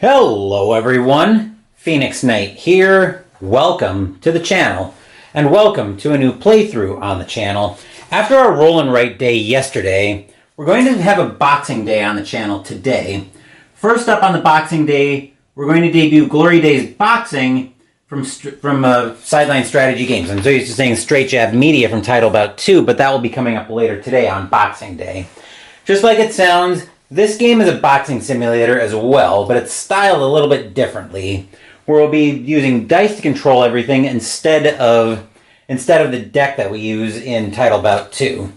Hello everyone, Phoenix Knight here. Welcome to the channel, and welcome to a new playthrough on the channel. After our roll and write day yesterday, we're going to have a boxing day on the channel today. First up on the boxing day, we're going to debut Glory Days Boxing from Sideline Strategy Games. I'm so used to saying Straight Jab Media from Title Bout 2, but that will be coming up later today on Boxing Day. Just like it sounds, this game is a boxing simulator as well, but it's styled a little bit differently, where we'll be using dice to control everything instead of the deck that we use in Title Bout 2.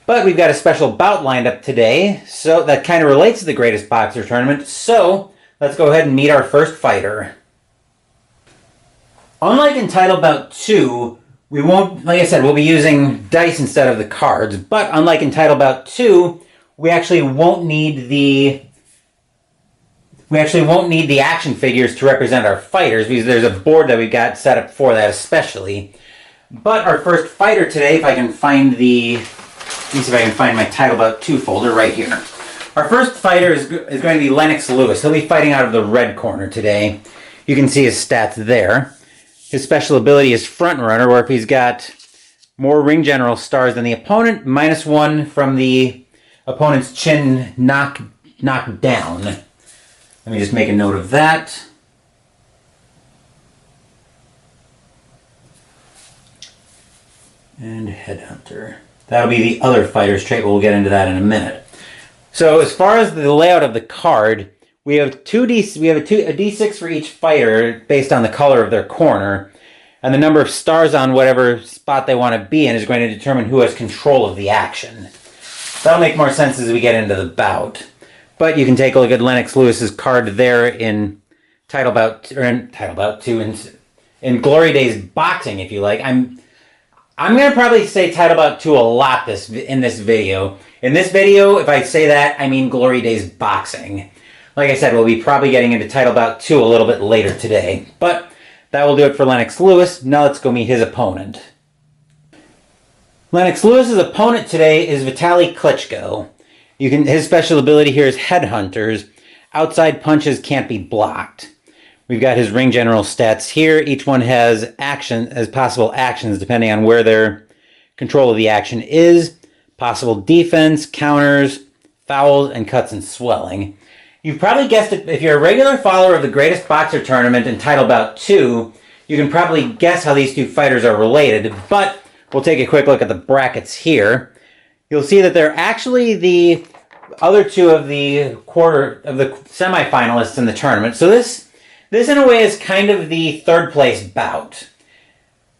But we've got a special bout lined up today, so that kind of relates to the Greatest Boxer Tournament, so let's go ahead and meet our first fighter. Unlike in Title Bout 2, we won't, like I said, we'll be using dice instead of the cards, but unlike in Title Bout 2, we actually won't need the action figures to represent our fighters, because there's a board that we've got set up for that especially. But our first fighter today, if I can find let me see if I can find my Title Bout 2 folder right here. Our first fighter is going to be Lennox Lewis. He'll be fighting out of the red corner today. You can see his stats there. His special ability is Front Runner, where if he's got more Ring General stars than the opponent, -1 from the opponent's chin knock down. Let me just make a note of that. And Headhunter. That'll be the other fighter's trait, but we'll get into that in a minute. So as far as the layout of the card, we have a D6 for each fighter based on the color of their corner, and the number of stars on whatever spot they want to be in is going to determine who has control of the action. That'll make more sense as we get into the bout. But you can take a look at Lennox Lewis's card there in Title Bout 2, in Glory Days Boxing, if you like. I'm going to probably say Title Bout 2 a lot in this video. In this video, if I say that, I mean Glory Days Boxing. Like I said, we'll be probably getting into Title Bout 2 a little bit later today. But that will do it for Lennox Lewis. Now let's go meet his opponent. Lennox Lewis's opponent today is Vitali Klitschko. His special ability here is Headhunters. Outside punches can't be blocked. We've got his Ring General stats here. Each one has possible actions depending on where their control of the action is. Possible defense, counters, fouls, and cuts and swelling. You've probably guessed it. If you're a regular follower of the Greatest Boxer Tournament and Title Bout 2, you can probably guess how these two fighters are related, but we'll take a quick look at the brackets here. You'll see that they're actually the other two of the semifinalists in the tournament. So this in a way is kind of the third place bout,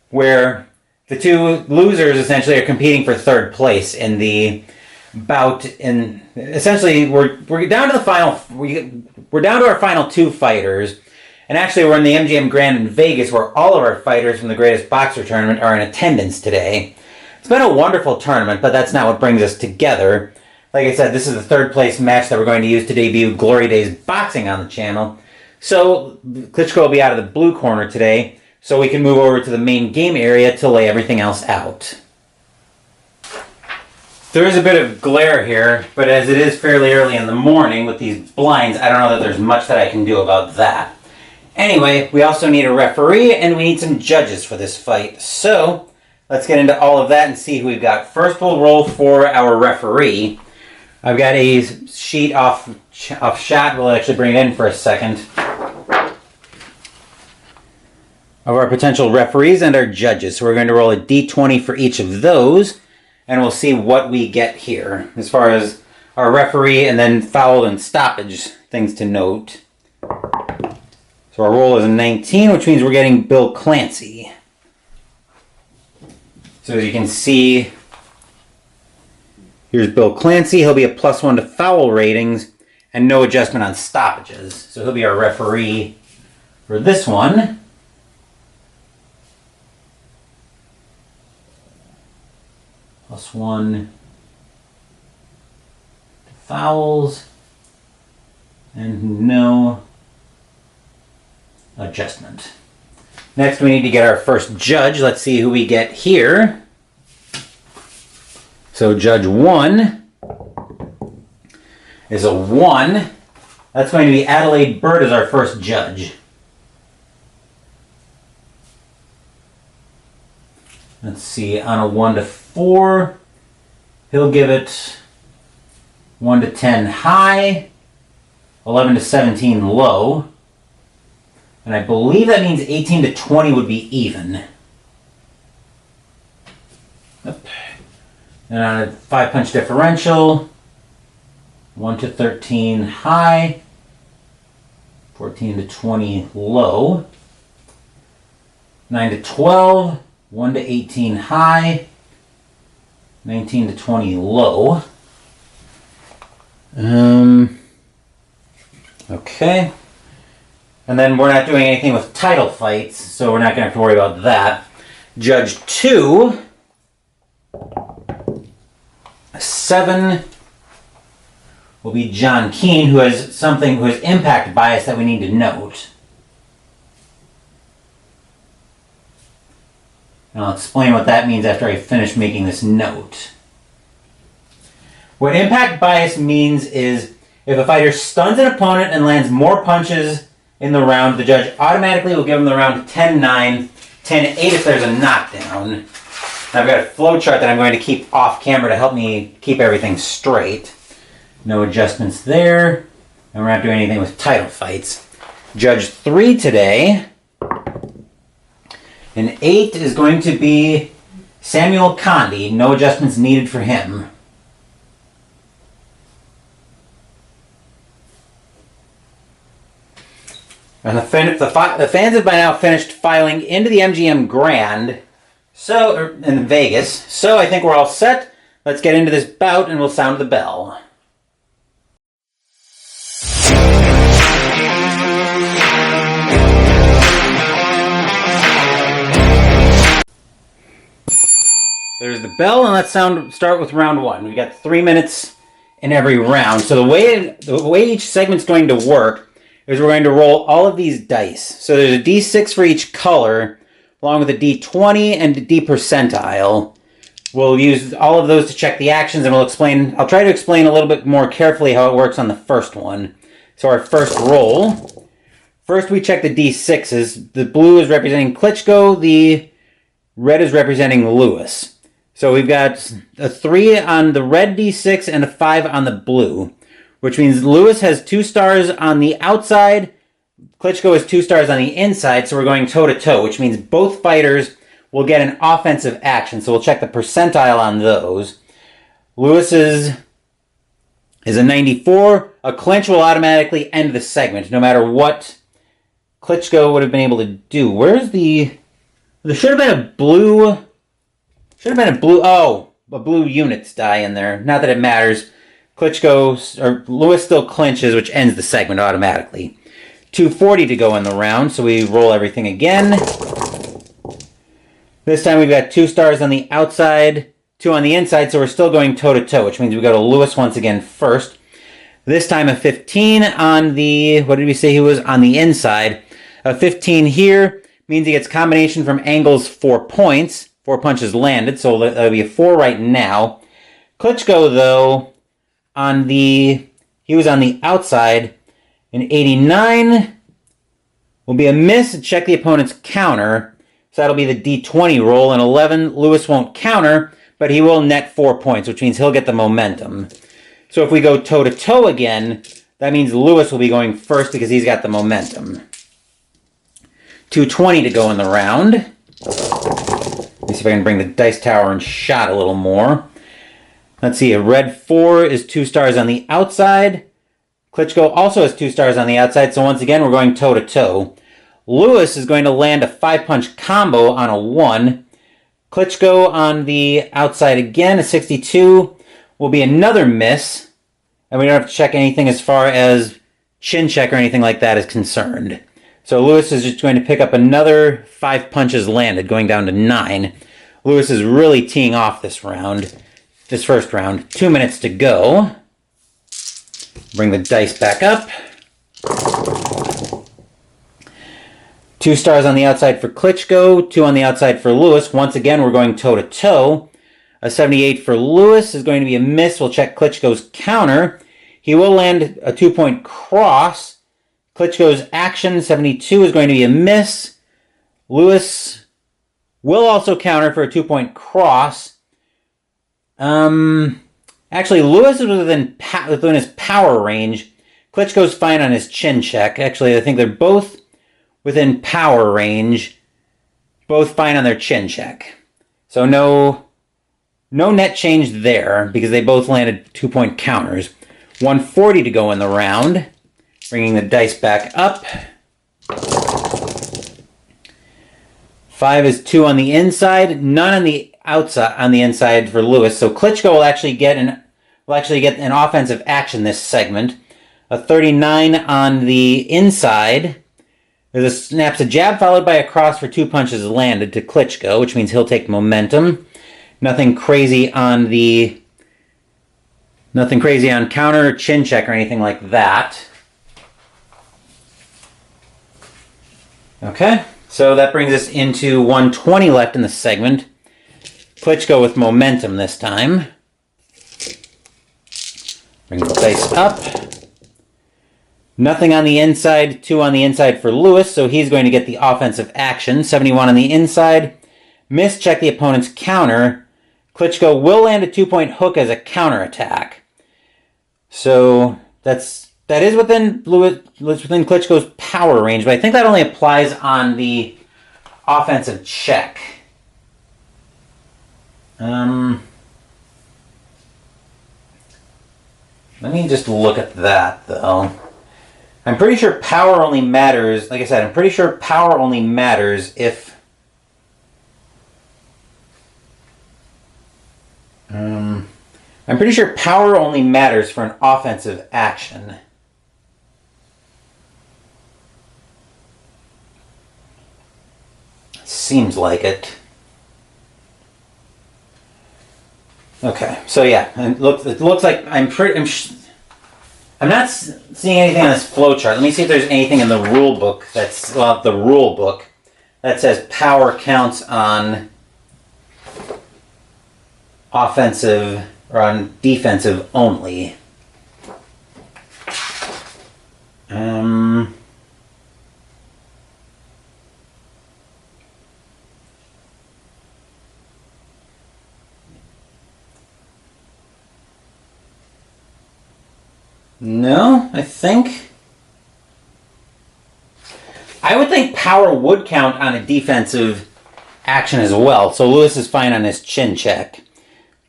where the two losers essentially are competing for third place in the bout. And essentially we're down to the final. We're down to our final two fighters. And actually, we're in the MGM Grand in Vegas, where all of our fighters from the Greatest Boxer Tournament are in attendance today. It's been a wonderful tournament, but that's not what brings us together. Like I said, this is the third place match that we're going to use to debut Glory Days Boxing on the channel. So, Klitschko will be out of the blue corner today, so we can move over to the main game area to lay everything else out. There is a bit of glare here, but as it is fairly early in the morning with these blinds, I don't know that there's much that I can do about that. Anyway, we also need a referee, and we need some judges for this fight. So, let's get into all of that and see who we've got. First, we'll roll for our referee. I've got a sheet off shot. We'll actually bring it in for a second. Of our potential referees and our judges. So we're going to roll a d20 for each of those, and we'll see what we get here. As far as our referee and then foul and stoppage, things to note. So our roll is a 19, which means we're getting Bill Clancy. So as you can see, here's Bill Clancy. He'll be a +1 to foul ratings and no adjustment on stoppages. So he'll be our referee for this one. +1 to fouls and no adjustment. Next, we need to get our first judge. Let's see who we get here. So Judge 1 is a 1. That's going to be Adelaide Bird as our first judge. Let's see, on a 1 to 4, he'll give it 1 to 10 high, 11 to 17 low, and I believe that means 18 to 20 would be even. Yep. And on a 5-punch differential, 1 to 13 high, 14 to 20 low, 9 to 12, 1 to 18 high, 19 to 20 low. Okay. And then we're not doing anything with title fights, so we're not going to have to worry about that. Judge 2, 7 will be John Keane, who has impact bias that we need to note. And I'll explain what that means after I finish making this note. What impact bias means is if a fighter stuns an opponent and lands more punches in the round, the judge automatically will give him the round 10-9, 10-8 if there's a knockdown. And I've got a flow chart that I'm going to keep off camera to help me keep everything straight. No adjustments there. And we're not doing anything with title fights. Judge 3 today. And 8 is going to be Samuel Condi. No adjustments needed for him. And the fans have by now finished filing into the MGM Grand, in Vegas. So I think we're all set. Let's get into this bout and we'll sound the bell. There's the bell, and let's start with round 1. We've got 3 minutes in every round. So the way each segment's going to work is we're going to roll all of these dice. So there's a D6 for each color, along with a D20 and a D percentile. We'll use all of those to check the actions, and I'll try to explain a little bit more carefully how it works on the first one. So our first roll. First we check the D6s. The blue is representing Klitschko, the red is representing Lewis. So we've got a 3 on the red D6 and a 5 on the blue, which means Lewis has 2 stars on the outside, Klitschko has 2 stars on the inside, so we're going toe-to-toe, which means both fighters will get an offensive action. So we'll check the percentile on those. Lewis's is a 94. A clinch will automatically end the segment, no matter what Klitschko would have been able to do. Where's the... There should have been a blue... a blue units die in there. Not that it matters. Lewis still clinches, which ends the segment automatically. 240 to go in the round, so we roll everything again. This time we've got 2 stars on the outside, 2 on the inside, so we're still going toe-to-toe, which means we go to Lewis once again first. This time a 15 on the... What did we say he was? On the inside. A 15 here means he gets combination from angles 4 points. 4 punches landed, so that'll be a 4 right now. Klitschko, though... He was on the outside. An 89 will be a miss. Check the opponent's counter. So that'll be the D20 roll. An 11, Lewis won't counter, but he will net 4 points, which means he'll get the momentum. So if we go toe-to-toe again, that means Lewis will be going first because he's got the momentum. 220 to go in the round. Let me see if I can bring the dice tower and shot a little more. Let's see, a red 4 is 2 stars on the outside. Klitschko also has 2 stars on the outside, so once again, we're going toe-to-toe. Lewis is going to land a 5-punch combo on a 1. Klitschko on the outside again, a 62, will be another miss. And we don't have to check anything as far as chin check or anything like that is concerned. So Lewis is just going to pick up another 5 punches landed, going down to 9. Lewis is really teeing off this first round. 2 minutes to go. Bring the dice back up. 2 stars on the outside for Klitschko, 2 on the outside for Lewis. Once again, we're going toe-to-toe. A 78 for Lewis is going to be a miss. We'll check Klitschko's counter. He will land a 2-point cross. Klitschko's action, 72, is going to be a miss. Lewis will also counter for a 2-point cross. Actually, Lewis is within his power range. Klitschko's fine on his chin check. Actually, I think they're both within power range. Both fine on their chin check. So no net change there because they both landed 2-point counters. 140 to go in the round. Bringing the dice back up. 5 is 2 on the inside, none on the outside on the inside for Lewis. So Klitschko will actually get an offensive action this segment. A 39 on the inside. Snaps a jab followed by a cross for 2 punches landed to Klitschko, which means he'll take momentum. Nothing crazy on counter, chin check, or anything like that. Okay, so that brings us into 120 left in the segment. Klitschko with momentum this time. Bring the dice up. Nothing on the inside, 2 on the inside for Lewis, so he's going to get the offensive action. 71 on the inside. Mischeck the opponent's counter. Klitschko will land a 2-point hook as a counterattack. So that is within Klitschko's power range, but I think that only applies on the offensive check. Let me just look at that, though. I'm pretty sure power only matters. Like I said, I'm pretty sure power only matters if... I'm pretty sure power only matters for an offensive action. Seems like it. Okay, so yeah, it looks like I'm not seeing anything on this flowchart. Let me see if there's anything in the rule book that says power counts on offensive or on defensive only. No, I would think power would count on a defensive action as well. So Lewis is fine on his chin check.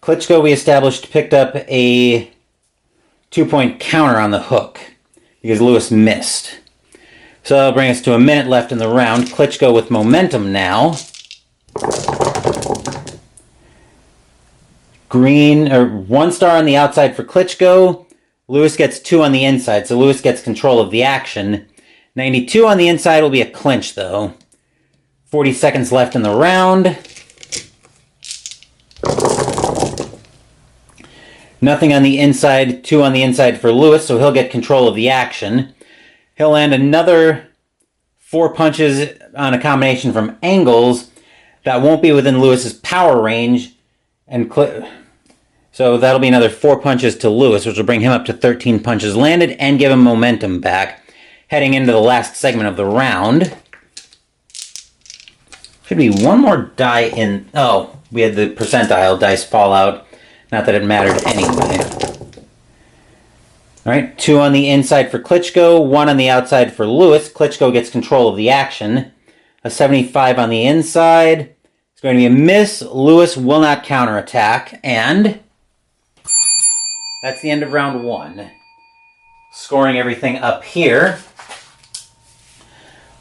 Klitschko, we established, picked up a 2-point counter on the hook because Lewis missed. So that'll bring us to a minute left in the round. Klitschko with momentum now. Green, or 1 star on the outside for Klitschko. Lewis gets 2 on the inside, so Lewis gets control of the action. 92 on the inside will be a clinch, though. 40 seconds left in the round. Nothing on the inside, 2 on the inside for Lewis, so he'll get control of the action. He'll land another 4 punches on a combination from angles that won't be within Lewis's power range, and so that'll be another 4 punches to Lewis, which will bring him up to 13 punches landed and give him momentum back. Heading into the last segment of the round. Should be one more die in... Oh, we had the percentile dice fall out. Not that it mattered anyway. Alright, 2 on the inside for Klitschko, 1 on the outside for Lewis. Klitschko gets control of the action. A 75 on the inside. It's going to be a miss. Lewis will not counterattack, and... that's the end of round 1. Scoring everything up here.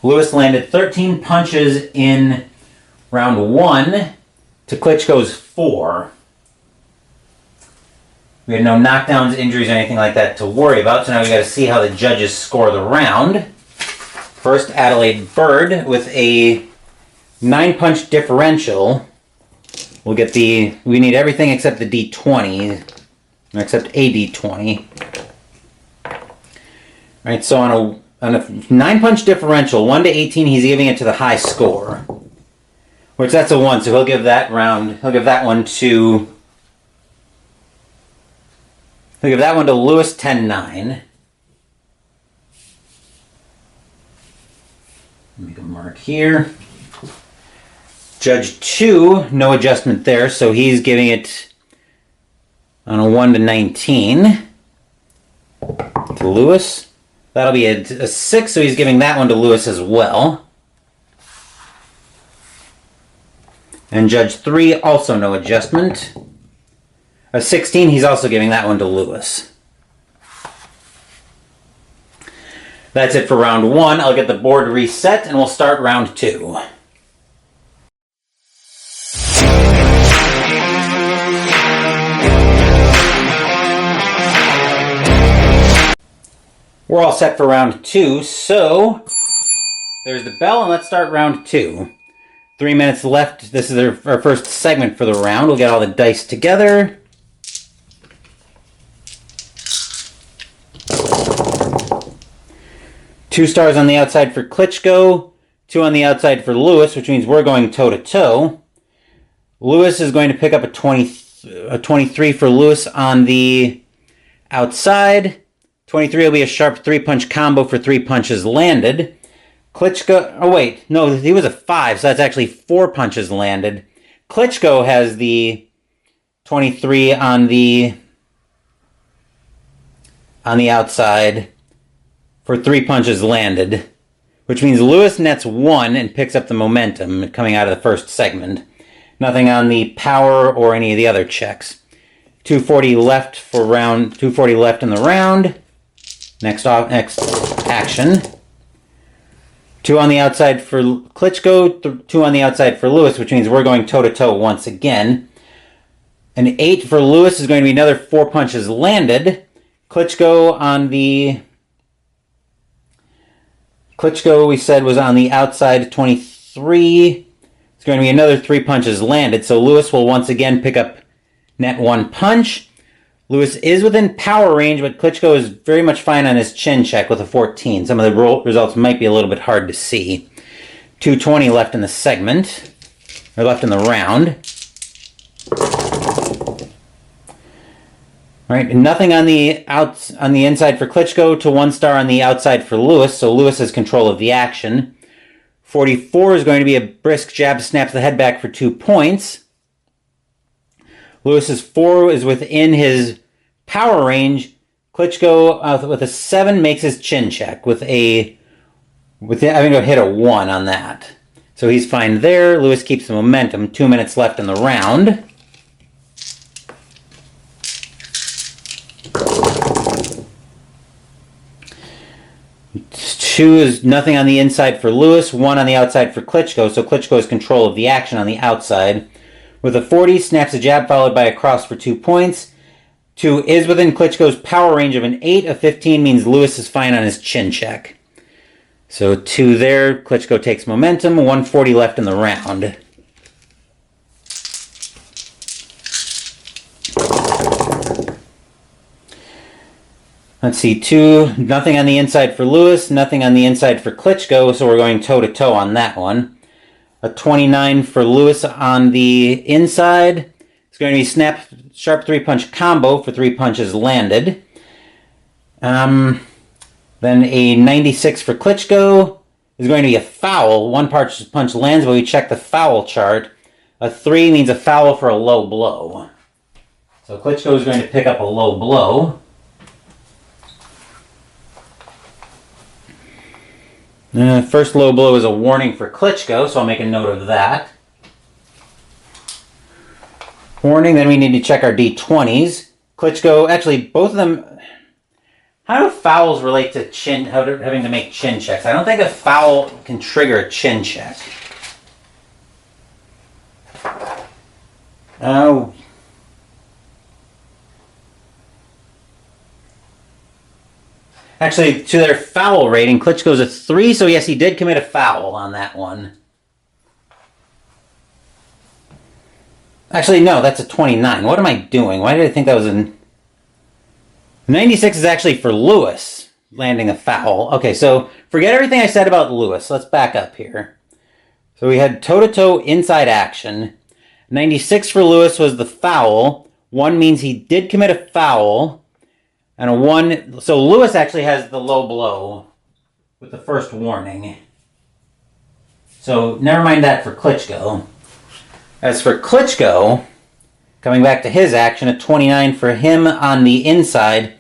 Lewis landed 13 punches in round 1 to Klitschko's 4. We had no knockdowns, injuries, or anything like that to worry about, so now we got to see how the judges score the round. First, Adelaide Bird with a 9-punch differential. We need everything except the D20. Except a D20. Alright, so on a 9-punch differential, 1 to 18, he's giving it to the high score. Which that's a 1, so he'll give that one to We'll give that one to Lewis, 10-9. Make a mark here. Judge 2, no adjustment there, so he's giving it on a 1-19 to Lewis. That'll be a 6, so he's giving that one to Lewis as well. And Judge 3, also no adjustment. A 16, he's also giving that one to Lewis. That's it for round 1. I'll get the board reset and we'll start round 2. We're all set for round 2, so there's the bell and let's start round 2. 3 minutes left. This is our first segment for the round. We'll get all the dice together. Two stars on the outside for Klitschko, 2 on the outside for Lewis, which means we're going toe-to-toe. Lewis is going to pick up a 23 for Lewis on the outside. 23 will be a sharp 3-punch combo for 3 punches landed. Klitschko, oh wait, no, he was a 5, so that's actually 4 punches landed. Klitschko has the 23 on the outside for 3 punches landed, which means Lewis nets 1 and picks up the momentum coming out of the first segment. Nothing on the power or any of the other checks. 240 left for round, 240 left in the round. Next action. 2 on the outside for Klitschko, 2 on the outside for Lewis, which means we're going toe-to-toe once again. An 8 for Lewis is going to be another 4 punches landed. Klitschko, we said, was on the outside, 23. It's going to be another 3 punches landed, so Lewis will once again pick up net 1 punch. Lewis is within power range, but Klitschko is very much fine on his chin check with a 14. Some of the results might be a little bit hard to see. 220 left in the segment, or left in the round. All right, nothing on the inside for Klitschko to 1 star on the outside for Lewis, so Lewis has control of the action. 44 is going to be a brisk jab, snaps the head back for 2 points. Lewis's 4 is within his power range. Klitschko with a 7 makes his chin check with having to hit a 1 on that. So he's fine there. Lewis keeps the momentum. 2 minutes left in the round. Two is nothing on the inside for Lewis, 1 on the outside for Klitschko, so Klitschko has control of the action on the outside. With a 40, snaps a jab followed by a cross for 2 points. 2 is within Klitschko's power range of an 8. A 15 means Lewis is fine on his chin check. So 2 there. Klitschko takes momentum. 140 left in the round. Let's see. 2, nothing on the inside for Lewis, nothing on the inside for Klitschko, so we're going toe-to-toe on that one. A 29 for Lewis on the inside. It's going to be sharp 3-punch combo for 3 punches landed. Then a 96 for Klitschko is going to be a foul. 1 punch lands, but we check the foul chart. A 3 means a foul for a low blow. So Klitschko is going to pick up a low blow. First low blow is a warning for Klitschko, so I'll make a note of that. Warning, then we need to check our D20s. Klitschko, actually, both of them... How do fouls relate to having to make chin checks? I don't think a foul can trigger a chin check. Oh. Actually, to their foul rating, Klitschko's a 3, so yes, he did commit a foul on that one. Actually, no, that's a 29. What am I doing? Why did I think that was a... 96 is actually for Lewis, landing a foul. Okay, so forget everything I said about Lewis. Let's back up here. So we had toe-to-toe inside action. 96 for Lewis was the foul. 1 means he did commit a foul. and a 1. So Lewis actually has the low blow with the first warning. So never mind that for Klitschko. As for Klitschko, coming back to his action, a 29 for him on the inside.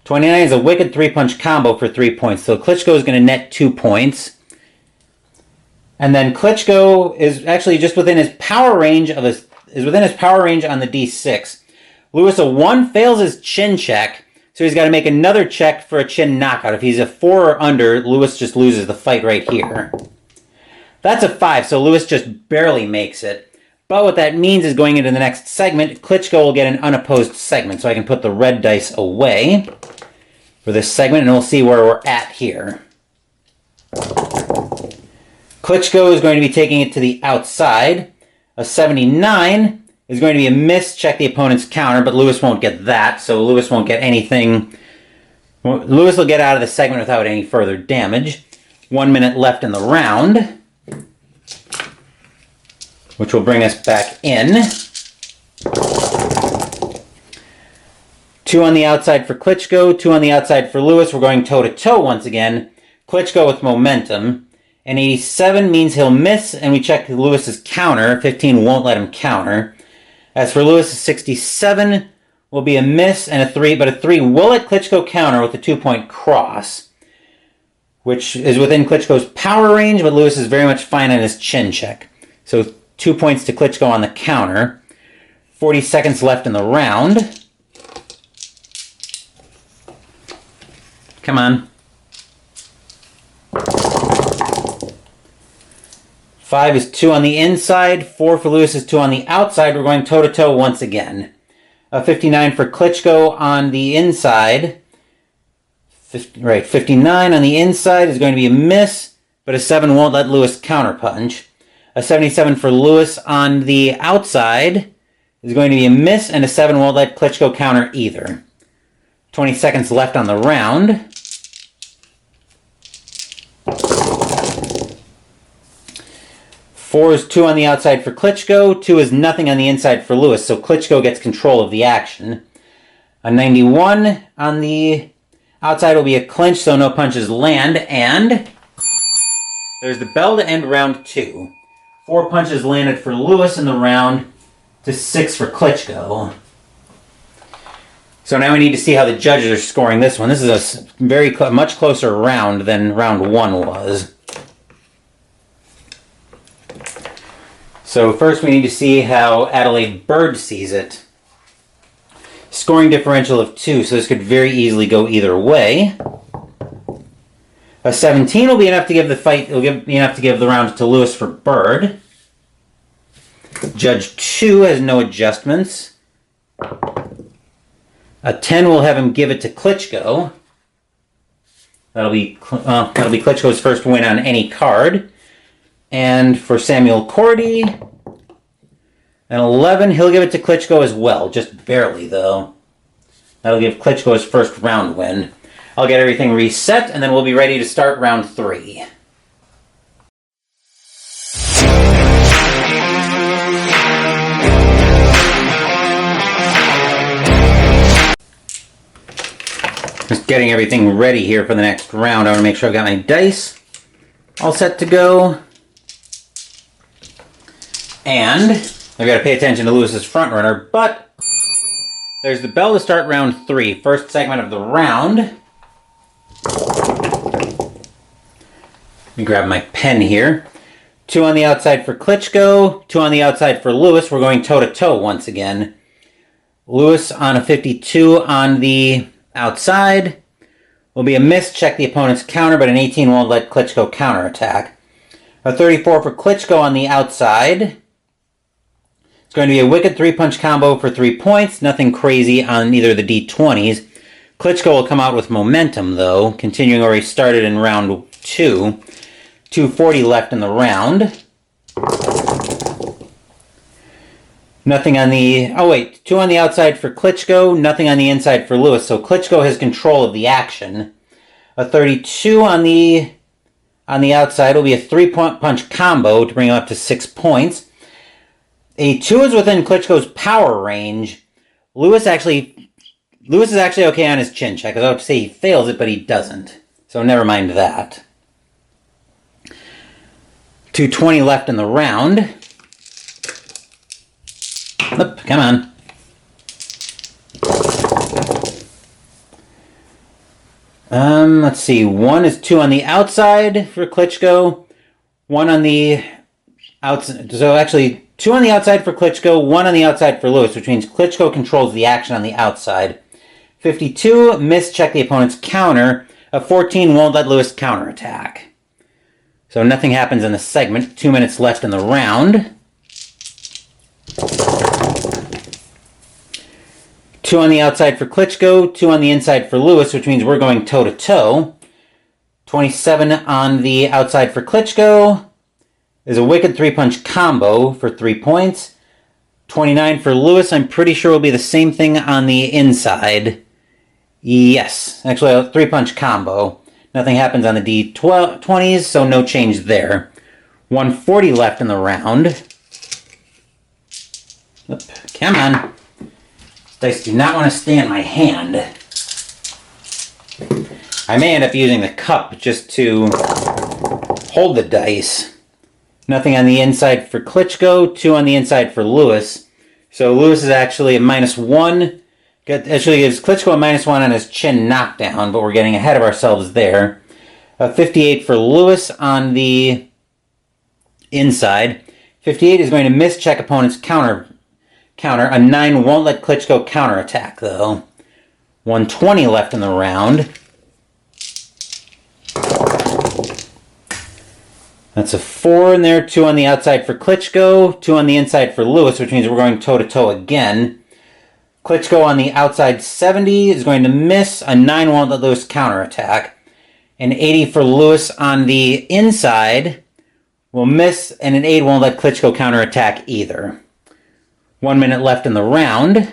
29 is a wicked 3-punch combo for 3 points. So Klitschko is going to net 2 points. And then Klitschko is actually just within his power range on the D6. Lewis, a 1, fails his chin check, so he's got to make another check for a chin knockout. If he's a 4 or under, Lewis just loses the fight right here. That's a 5, so Lewis just barely makes it. But what that means is going into the next segment, Klitschko will get an unopposed segment. So I can put the red dice away for this segment, and we'll see where we're at here. Klitschko is going to be taking it to the outside. A 79 is going to be a miss, check the opponent's counter, but Lewis won't get that, so Lewis won't get anything. Lewis will get out of the segment without any further damage. 1 minute left in the round, which will bring us back in. 2 on the outside for Klitschko, 2 on the outside for Lewis. We're going toe-to-toe once again. Klitschko with momentum. An 87 means he'll miss, and we check Lewis's counter. 15 won't let him counter. As for Lewis's 67, will be a miss and a 3, but a 3 will let Klitschko counter with a 2-point cross, which is within Klitschko's power range, but Lewis is very much fine on his chin check. So 2 points to Klitschko on the counter. 40 seconds left in the round. Come on. 5 is 2 on the inside. 4 for Lewis is 2 on the outside. We're going toe-to-toe once again. A 59 for Klitschko on the inside. 59 on the inside is going to be a miss, but a 7 won't let Lewis counterpunch. A 77 for Lewis on the outside is going to be a miss, and a 7 won't let Klitschko counter either. 20 seconds left on the round. 4 is 2 on the outside for Klitschko. 2 is nothing on the inside for Lewis, so Klitschko gets control of the action. A 91 on the outside will be a clinch, so no punches land, and there's the bell to end round 2. 4 punches landed for Lewis in the round to 6 for Klitschko. So now we need to see how the judges are scoring this one. This is a much closer round than round 1 was. So first we need to see how Adelaide Bird sees it. Scoring differential of 2, so this could very easily go either way. A 17 will be enough to give the fight. It'll be enough to give the round to Lewis for Bird. Judge 2 has no adjustments. A 10 will have him give it to Klitschko. That'll be Klitschko's first win on any card. And for Samuel Cordy, an 11, he'll give it to Klitschko as well, just barely though. That'll give Klitschko his first round win. I'll get everything reset, and then we'll be ready to start round 3. Just getting everything ready here for the next round. I want to make sure I've got my dice all set to go. And I've got to pay attention to Lewis's front runner, but there's the bell to start round 3. First segment of the round. Let me grab my pen here. 2 on the outside for Klitschko, 2 on the outside for Lewis. We're going toe-to-toe once again. Lewis on a 52 on the outside. Will be a miss, check the opponent's counter, but an 18 won't let Klitschko counterattack. A 34 for Klitschko on the outside. It's going to be a wicked 3-punch combo for 3 points. Nothing crazy on either of the D20s. Klitschko will come out with momentum, though, continuing where he started in round 2. 240 left in the round. Nothing on the... Oh, wait. 2 on the outside for Klitschko. Nothing on the inside for Lewis. So Klitschko has control of the action. A 32 on the outside will be a 3-punch combo to bring him up to 6 points. A 2 is within Klitschko's power range. Lewis actually Lewis is actually okay on his chin check. I was about to say he fails it, but he doesn't. So never mind that. 220 left in the round. Oop, come on. Let's see. 1 is 2 on the outside for Klitschko. 1 on the outside. So actually, 2 on the outside for Klitschko, 1 on the outside for Lewis, which means Klitschko controls the action on the outside. 52, mischeck the opponent's counter. A 14 won't let Lewis counterattack. So nothing happens in the segment. 2 minutes left in the round. 2 on the outside for Klitschko, 2 on the inside for Lewis, which means we're going toe-to-toe. 27 on the outside for Klitschko is a wicked 3-punch combo for 3 points. 29 for Lewis, I'm pretty sure will be the same thing on the inside. Yes, actually a 3-punch combo. Nothing happens on the D20s, so no change there. 140 left in the round. Oop, come on. These dice do not want to stay in my hand. I may end up using the cup just to hold the dice. Nothing on the inside for Klitschko, 2 on the inside for Lewis. So Lewis is actually a -1. Actually gives Klitschko a -1 on his chin knockdown, but we're getting ahead of ourselves there. 58 for Lewis on the inside. 58 is going to mischeck opponent's counter. A 9 won't let Klitschko counterattack, though. 120 left in the round. That's a 4 in there, 2 on the outside for Klitschko, 2 on the inside for Lewis, which means we're going toe-to-toe again. Klitschko on the outside 70 is going to miss. A 9 won't let Lewis counterattack. An 80 for Lewis on the inside will miss, and an 8 won't let Klitschko counterattack either. 1 minute left in the round.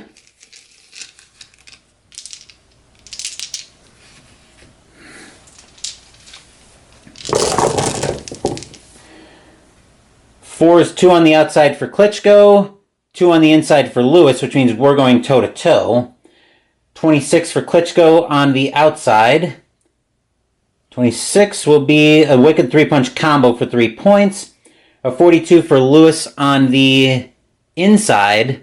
Four is 2 on the outside for Klitschko, 2 on the inside for Lewis, which means we're going toe-to-toe. 26 for Klitschko on the outside. 26 will be a wicked 3-punch combo for 3 points. A 42 for Lewis on the inside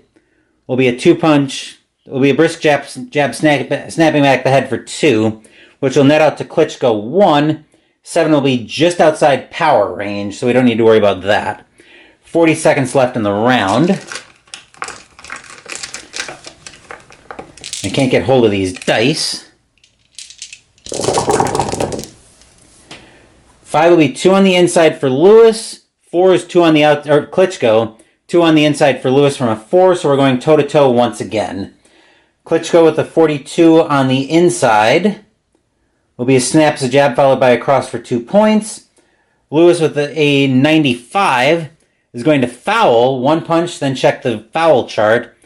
will be a 2-punch, will be a brisk jab snapping back the head for 2, which will net out to Klitschko 1. 7 will be just outside power range, so we don't need to worry about that. 40 seconds left in the round. I can't get hold of these dice. 5 will be 2 on the inside for Lewis. 4 is 2 on the outside, Klitschko. 2 on the inside for Lewis from a 4, so we're going toe-to-toe once again. Klitschko with a 42 on the inside will be a snap as a jab followed by a cross for 2 points. Lewis with a 95 is going to foul, 1 punch, then check the foul chart,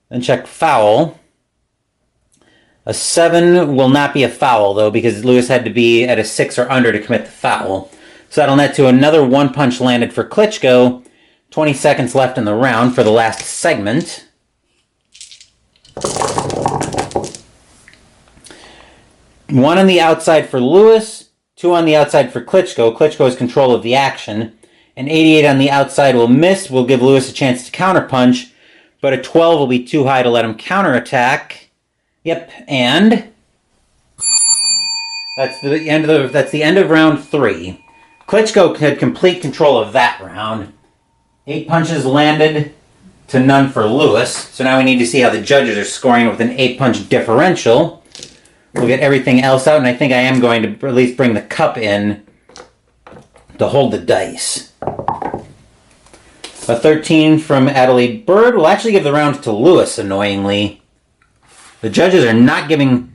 then check foul. A 7 will not be a foul, though, because Lewis had to be at a 6 or under to commit the foul. So that'll net to another 1 punch landed for Klitschko. 20 seconds left in the round for the last segment. One on the outside for Lewis, 2 on the outside for Klitschko. Klitschko has control of the action. An 88 on the outside will miss, will give Lewis a chance to counterpunch, but a 12 will be too high to let him counterattack. Yep, and that's the end of round 3. Klitschko had complete control of that round. 8 punches landed to none for Lewis. So now we need to see how the judges are scoring with an 8-punch differential. We'll get everything else out, and I think I am going to at least bring the cup in to hold the dice. A 13 from Adelaide Bird will actually give the round to Lewis, annoyingly. The judges are not giving...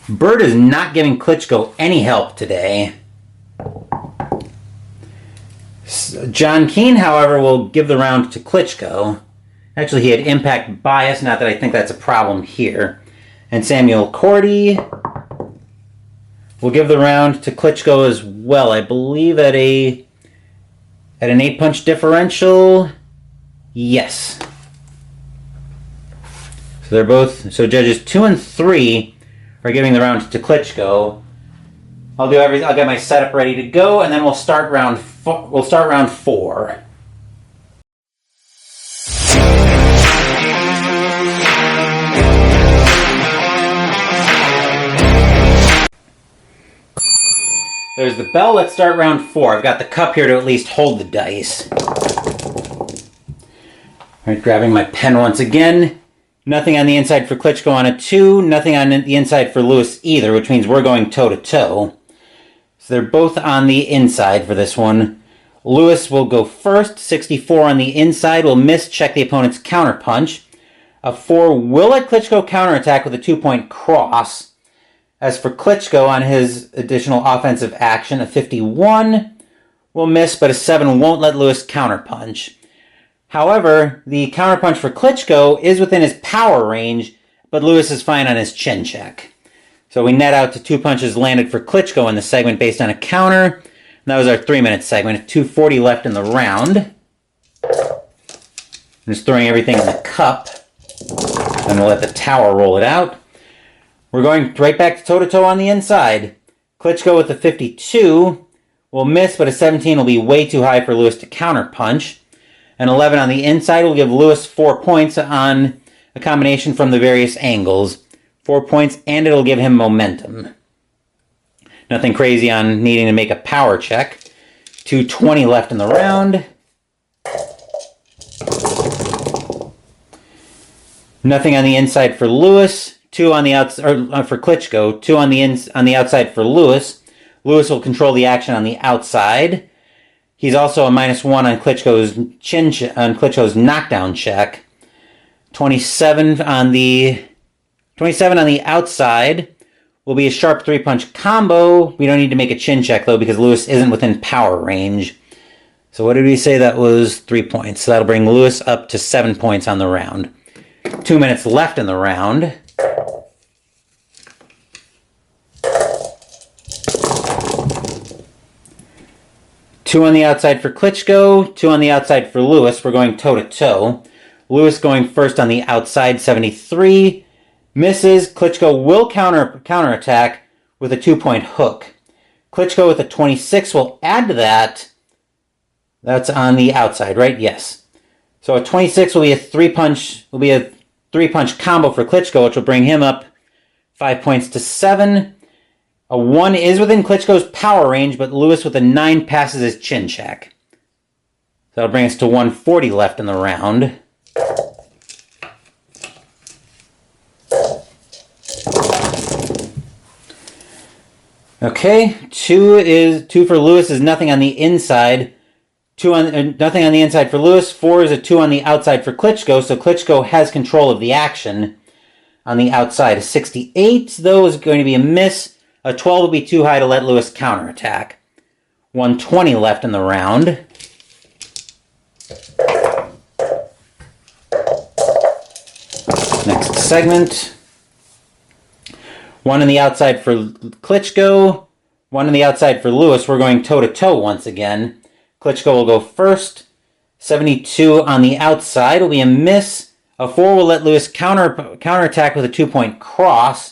Bird is not giving Klitschko any help today. John Keane, however, will give the round to Klitschko. Actually, he had impact bias, not that I think that's a problem here. And Samuel Cordy will give the round to Klitschko as well. I believe at an 8-punch differential. Yes. they're both, so judges 2 and 3 are giving the round to Klitschko. I'll get my setup ready to go, and then we'll start round 4. There's the bell. Let's start round 4. I've got the cup here to at least hold the dice. All right, grabbing my pen once again. Nothing on the inside for Klitschko on a 2. Nothing on the inside for Lewis either, which means we're going toe-to-toe. So they're both on the inside for this one. Lewis will go first. 64 on the inside will miss. Check the opponent's counterpunch. A 4 will let Klitschko counterattack with a 2-point cross. As for Klitschko on his additional offensive action, a 51 will miss, but a 7 won't let Lewis counterpunch. However, the counterpunch for Klitschko is within his power range, but Lewis is fine on his chin check. So we net out to 2 punches landed for Klitschko in the segment based on a counter. And that was our 3-minute segment. 2:40 left in the round. I'm just throwing everything in the cup. And we'll let the tower roll it out. We're going right back to toe-to-toe on the inside. Klitschko with a 52 will miss, but a 17 will be way too high for Lewis to counterpunch. An 11 on the inside will give Lewis 4 points on a combination from the various angles. 4 points, and it'll give him momentum. Nothing crazy on needing to make a power check. 2:20 left in the round. Nothing on the inside for Lewis. 2 on the outside, for Klitschko. 2 on the outside for Lewis. Lewis will control the action on the outside. He's also a -1 on Klitschko's knockdown check. 27 on the outside will be a sharp 3-punch combo. We don't need to make a chin check though because Lewis isn't within power range. So what did we say? That was 3 points. So that'll bring Lewis up to 7 points on the round. 2 minutes left in the round. Two on the outside for Klitschko, 2 on the outside for Lewis. We're going toe-to-toe. Lewis going first on the outside, 73. Misses. Klitschko will counterattack with a 2-point hook. Klitschko with a 26 will add to that. That's on the outside, right? Yes. So a 26 will be a 3-punch combo for Klitschko, which will bring him up 5 points to 7. A 1 is within Klitschko's power range, but Lewis with a 9 passes his chin check. So that'll bring us to 1:40 left in the round. Okay, 2 for Lewis is nothing on the inside. Nothing on the inside for Lewis. 4 is a 2 on the outside for Klitschko, so Klitschko has control of the action on the outside. A 68, though, is going to be a miss. A 12 will be too high to let Lewis counterattack. 1:20 left in the round. Next segment. 1 on the outside for Klitschko. 1 on the outside for Lewis. We're going toe-to-toe once again. Klitschko will go first. 72 on the outside will be a miss. A 4 will let Lewis counterattack with a 2-point cross.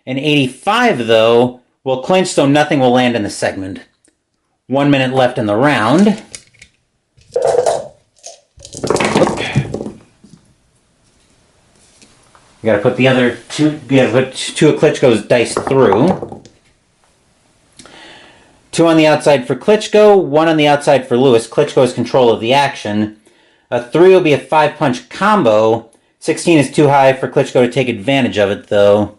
An 85, though, will clinch, so nothing will land in the segment. 1 minute left in the round. You gotta put the other two, put 2 of Klitschko's dice through. 2 on the outside for Klitschko, 1 on the outside for Lewis. Klitschko has control of the action. A 3 will be a 5-punch combo. 16 is too high for Klitschko to take advantage of it, though.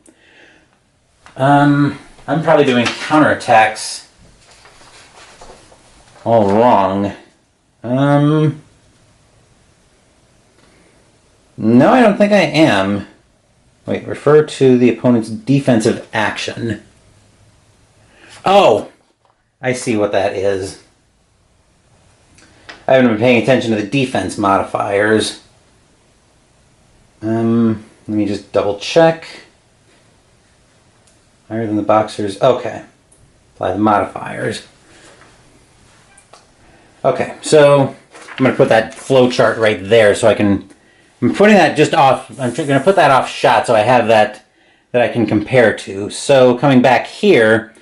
I'm probably doing counterattacks all wrong. No, I don't think I am. Wait, refer to the opponent's defensive action. Oh, I see what that is. I haven't been paying attention to the defense modifiers. Let me just double check. Higher than the boxers. Okay. Apply the modifiers. Okay, so I'm going to put that flow chart right there so I can I'm putting that just off. I'm going to put that off shot so I have that I can compare to. So coming back here,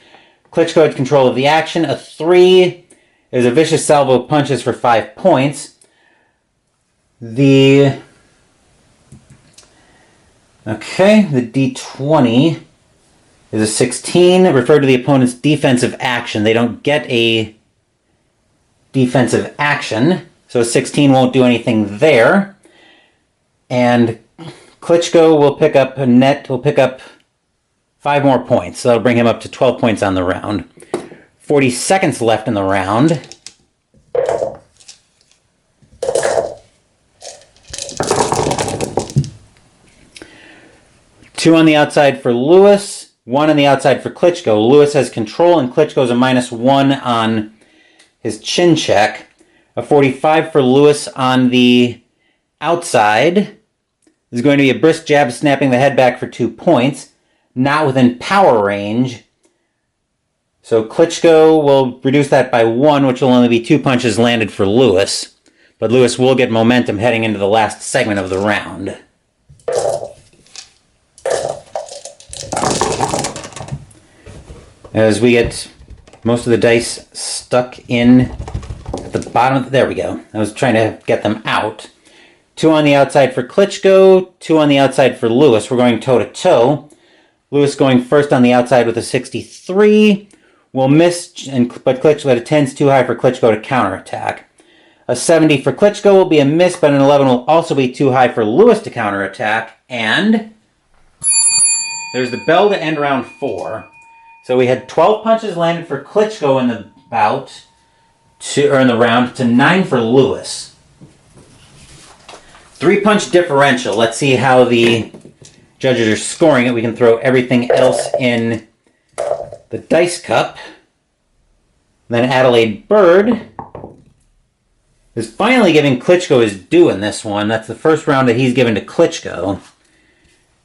Klitschko had control of the action. A 3 is a vicious salvo of punches for 5 points. The D20 is a 16, referred to the opponent's defensive action. They don't get a defensive action, so a 16 won't do anything there. And Klitschko will pick up 5 more points, so that'll bring him up to 12 points on the round. 40 seconds left in the round. Two on the outside for Lewis, 1 on the outside for Klitschko. Lewis has control, and Klitschko's a -1 on his chin check. A 45 for Lewis on the outside. There's going to be a brisk jab snapping the head back for 2 points. Not within power range. So Klitschko will reduce that by 1, which will only be 2 punches landed for Lewis. But Lewis will get momentum heading into the last segment of the round. As we get most of the dice stuck in at the bottom. There we go. I was trying to get them out. 2 on the outside for Klitschko, 2 on the outside for Lewis. We're going toe-to-toe. Lewis going first on the outside with a 63. Will miss, but Klitschko at a 10's too high for Klitschko to counterattack. A 70 for Klitschko will be a miss, but an 11 will also be too high for Lewis to counterattack. And there's the bell to end round 4. So we had 12 punches landed for Klitschko in the bout, in the round, to 9 for Lewis. 3-punch differential. Let's see how the judges are scoring it. We can throw everything else in the dice cup. Then Adelaide Bird is finally giving Klitschko his due in this one. That's the first round that he's given to Klitschko.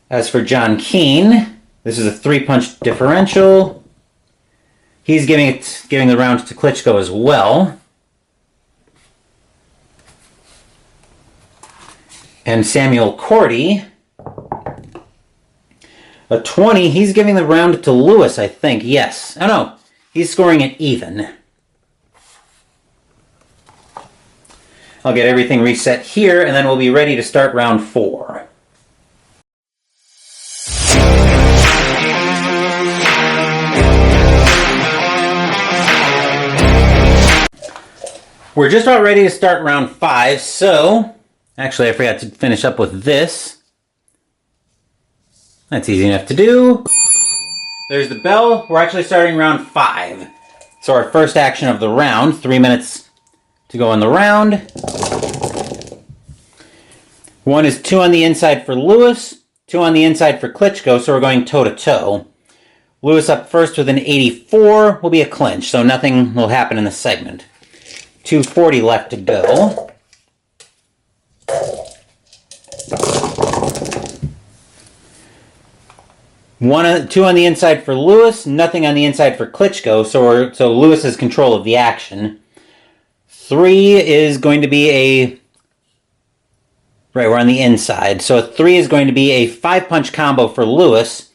As for John Keane, this is a 3-punch differential. He's giving the round to Klitschko as well. And Samuel Cordy, a 20. He's giving the round to Lewis, I think. Yes. Oh, no. He's scoring it even. I'll get everything reset here, and then we'll be ready to start round 4. We're just about ready to start round 5, so actually I forgot to finish up with this. That's easy enough to do. There's the bell. We're actually starting round 5. So our first action of the round, 3 minutes to go in the round. 1 is 2 on the inside for Lewis, 2 on the inside for Klitschko, so we're going toe-to-toe. Lewis up first with an 84 will be a clinch, so nothing will happen in the segment. 2:40 left to go. Two on the inside for Lewis, nothing on the inside for Klitschko, so Lewis has control of the action. 3 is going to be a... Right, we're on the inside. So a 3 is going to be a 5-punch combo for Lewis.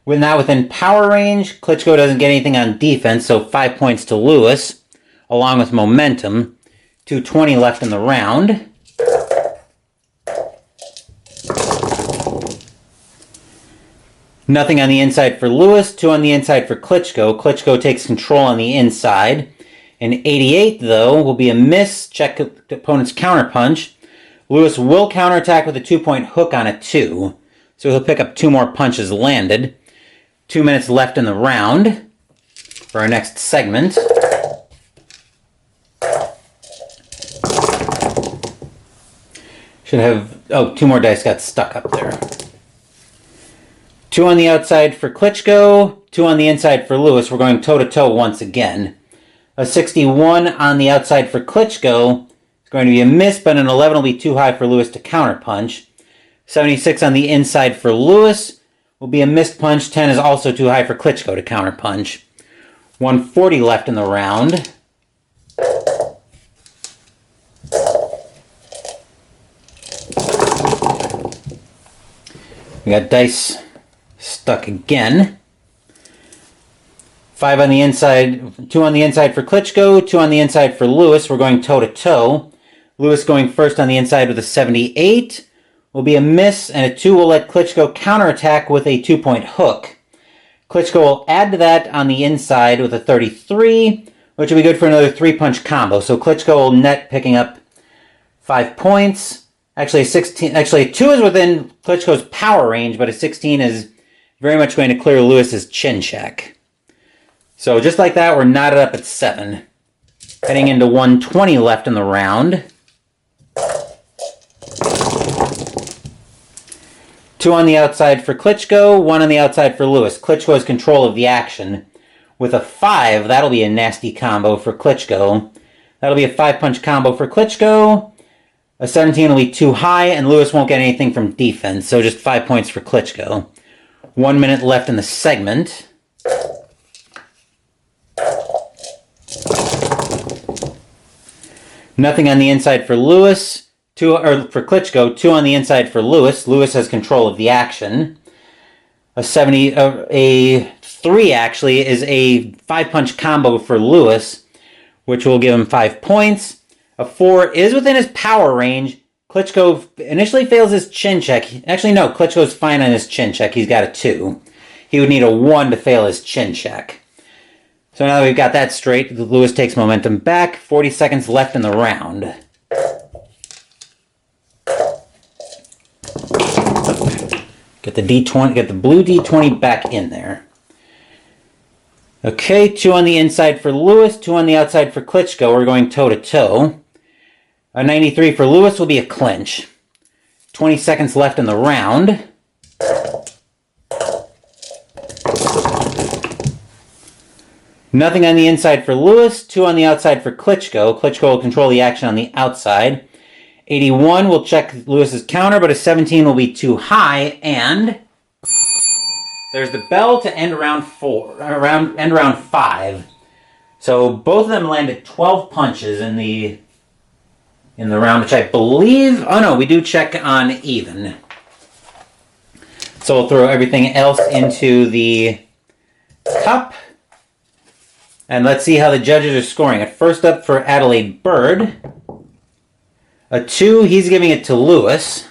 We're not within power range. Klitschko doesn't get anything on defense, so 5 points to Lewis, along with momentum. 2:20 left in the round. Nothing on the inside for Lewis, 2 on the inside for Klitschko. Klitschko takes control on the inside. An 88, though, will be a miss. Check the opponent's counterpunch. Lewis will counterattack with a 2-point hook on a 2. So he'll pick up 2 more punches landed. 2 minutes left in the round for our next segment. Should have... Oh, 2 more dice got stuck up there. 2 on the outside for Klitschko, 2 on the inside for Lewis. We're going toe-to-toe once again. A 61 on the outside for Klitschko is going to be a miss, but an 11 will be too high for Lewis to counterpunch. 76 on the inside for Lewis will be a missed punch. 10 is also too high for Klitschko to counterpunch. 140 left in the round. We got dice stuck again. 5 on the inside, 2 on the inside for Klitschko, 2 on the inside for Lewis. We're going toe-to-toe. Lewis going first on the inside with a 78 will be a miss, and a 2 will let Klitschko counterattack with a 2-point hook. Klitschko will add to that on the inside with a 33, which will be good for another 3-punch combo. So Klitschko will net picking up 5 points. Actually, 16. Actually, 2 is within Klitschko's power range, but a 16 is very much going to clear Lewis's chin check. So just like that, we're knotted up at 7. Heading into 120 left in the round. 2 on the outside for Klitschko, 1 on the outside for Lewis. Klitschko has control of the action. With a 5, that'll be a nasty combo for Klitschko. That'll be a 5-punch combo for Klitschko. A 17 will be too high, and Lewis won't get anything from defense, so just 5 points for Klitschko. 1 minute left in the segment. Nothing on the inside for Lewis, for Klitschko, 2 on the inside for Lewis. Lewis has control of the action. A 3 actually is a 5-punch combo for Lewis, which will give him 5 points. A 4 is within his power range. Klitschko initially fails his chin check. Actually, no, Klitschko's fine on his chin check. He's got a 2. He would need a 1 to fail his chin check. So now that we've got that straight, Lewis takes momentum back. 40 seconds left in the round. Get the D20, get the blue D20 back in there. Okay, 2 on the inside for Lewis, 2 on the outside for Klitschko. We're going toe-to-toe. A 93 for Lewis will be a clinch. 20 seconds left in the round. Nothing on the inside for Lewis, 2 on the outside for Klitschko. Klitschko will control the action on the outside. 81 will check Lewis's counter, but a 17 will be too high, and there's the bell to end round 5. So both of them landed 12 punches in the round, which I believe, oh no, we do check on even. So we'll throw everything else into the cup. And let's see how the judges are scoring it. First up for Adelaide Bird. A 2, he's giving it to Lewis.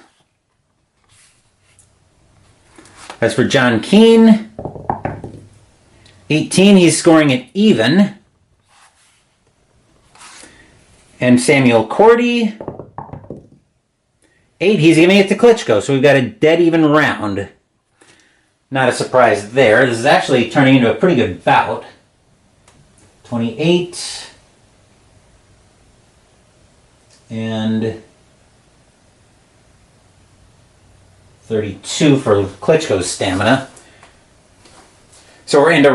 As for John Keane, 18, he's scoring it even. And Samuel Cordy, 8, he's giving it to Klitschko. So we've got a dead even round. Not a surprise there. This is actually turning into a pretty good bout. 28 and 32 for Klitschko's stamina. So we're going to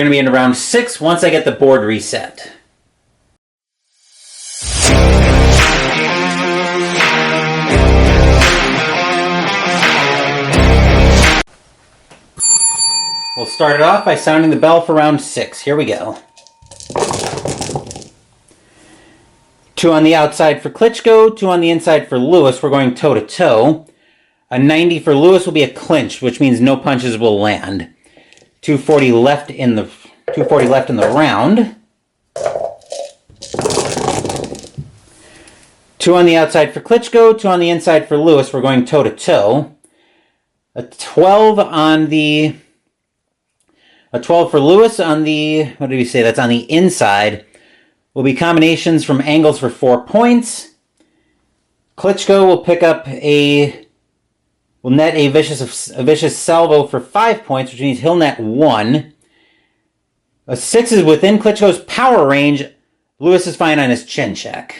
be into round 6 once I get the board reset. We'll start it off by sounding the bell for round 6. Here we go. 2 on the outside for Klitschko, 2 on the inside for Lewis. We're going toe-to-toe. A 90 for Lewis will be a clinch, which means no punches will land. 240 left in the round. 2 on the outside for Klitschko, 2 on the inside for Lewis. We're going toe-to-toe. A 12 for Lewis on the, what did we say? That's on the inside. Will be combinations from angles for 4 points. Klitschko will net a vicious salvo for 5 points, which means he'll net 1. A 6 is within Klitschko's power range. Lewis is fine on his chin check.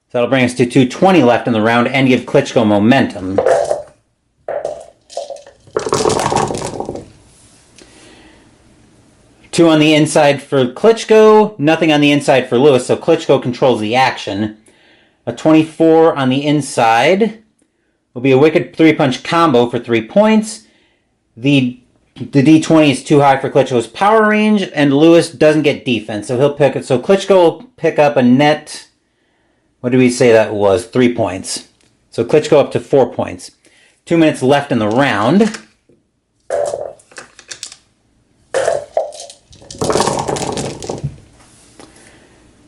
So that'll bring us to 220 left in the round and give Klitschko momentum. Two on the inside for Klitschko, nothing on the inside for Lewis, so Klitschko controls the action. A 24 on the inside will be a wicked 3-punch combo for 3 points. The D20 is too high for Klitschko's power range, and Lewis doesn't get defense, so he'll pick it. So Klitschko will pick up a net, what did we say that was? 3 points. So Klitschko up to 4 points. 2 minutes left in the round.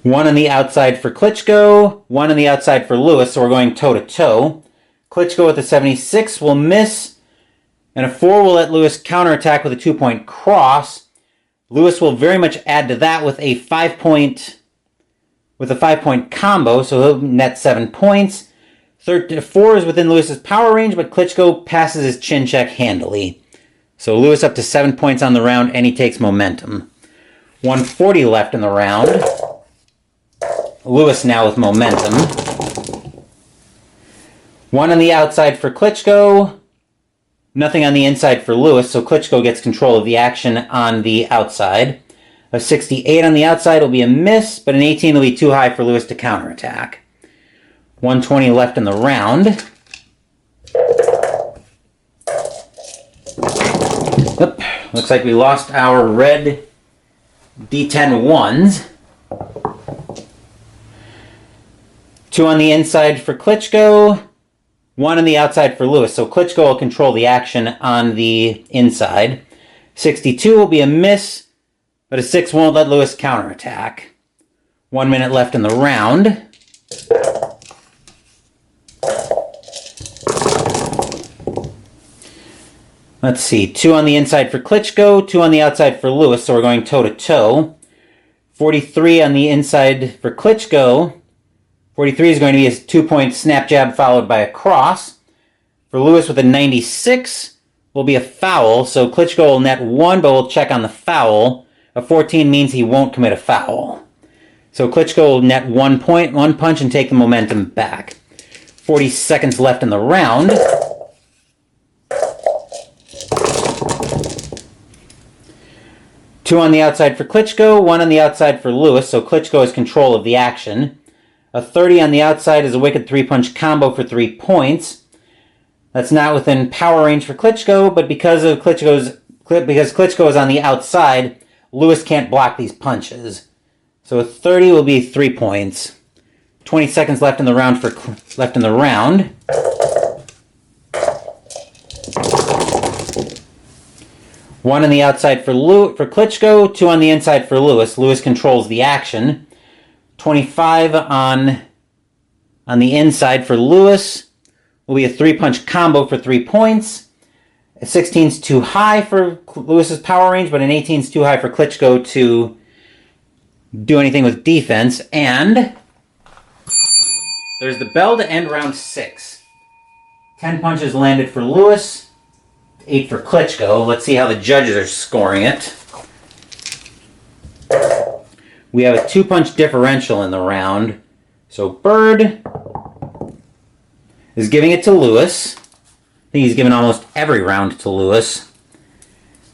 One on the outside for Klitschko, one on the outside for Lewis, so we're going toe-to-toe. Klitschko with a 76 will miss, and a 4 will let Lewis counterattack with a 2-point cross. Lewis will very much add to that with a 5-point combo, so he'll net 7 points. 4 is within Lewis's power range, but Klitschko passes his chin check handily. So Lewis up to 7 points on the round, and he takes momentum. 140 left in the round. Lewis now with momentum. 1 on the outside for Klitschko. Nothing on the inside for Lewis, so Klitschko gets control of the action on the outside. A 68 on the outside will be a miss, but an 18 will be too high for Lewis to counterattack. 120 left in the round. Oop, looks like we lost our red D10 ones. 2 on the inside for Klitschko, 1 on the outside for Lewis. So Klitschko will control the action on the inside. 62 will be a miss, but a 6 won't let Lewis counterattack. 1 minute left in the round. Let's see, 2 on the inside for Klitschko, 2 on the outside for Lewis, so we're going toe-to-toe. 43 on the inside for Klitschko. 43 is going to be a 2-point snap jab followed by a cross. For Lewis with a 96 will be a foul, so Klitschko will net 1, but we'll check on the foul. A 14 means he won't commit a foul. So Klitschko will net 1 point, 1 punch, and take the momentum back. 40 seconds left in the round. Two on the outside for Klitschko, 1 on the outside for Lewis, so Klitschko has control of the action. A 30 on the outside is a wicked 3-punch combo for 3 points. That's not within power range for Klitschko, but because Klitschko is on the outside, Lewis can't block these punches. So a 30 will be 3 points. 20 seconds left in the round. 1 on the outside for Klitschko, 2 on the inside for Lewis. Lewis controls the action. 25 on the inside for Lewis will be a 3-punch combo for 3 points. A 16 is too high for Lewis's power range, but an 18 is too high for Klitschko to do anything with defense. And there's the bell to end round 6. 10 punches landed for Lewis, 8 for Klitschko. Let's see how the judges are scoring it. We have a 2-punch differential in the round. So Bird is giving it to Lewis. I think he's given almost every round to Lewis.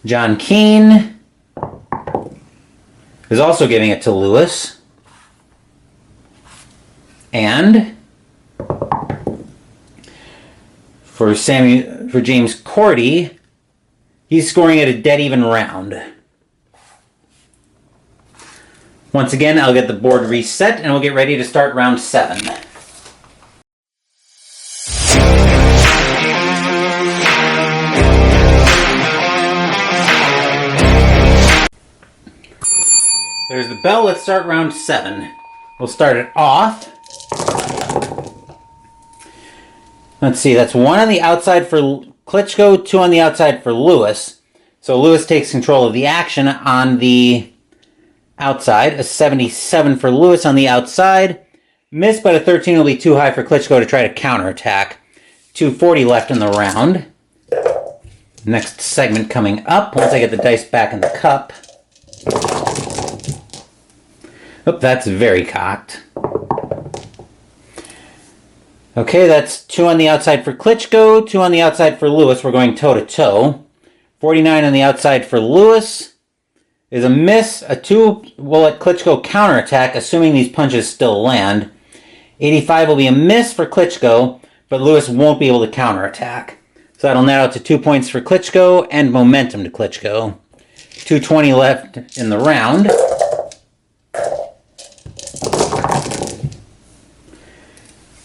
John Keane is also giving it to Lewis. And for James Cordy, he's scoring at a dead even round. Once again, I'll get the board reset and we'll get ready to start round 7. There's the bell. Let's start round 7. We'll start it off. Let's see, that's 1 on the outside for Klitschko, 2 on the outside for Lewis. So Lewis takes control of the action on the outside. A 77 for Lewis on the outside. Missed, but a 13 will be too high for Klitschko to try to counterattack. 240 left in the round. Next segment coming up once I get the dice back in the cup. Oh, that's very cocked. Okay, that's 2 on the outside for Klitschko, 2 on the outside for Lewis. We're going toe-to-toe. 49 on the outside for Lewis is a miss. A 2 will let Klitschko counterattack, assuming these punches still land. 85 will be a miss for Klitschko, but Lewis won't be able to counterattack. So that'll net out to 2 points for Klitschko and momentum to Klitschko. 220 left in the round.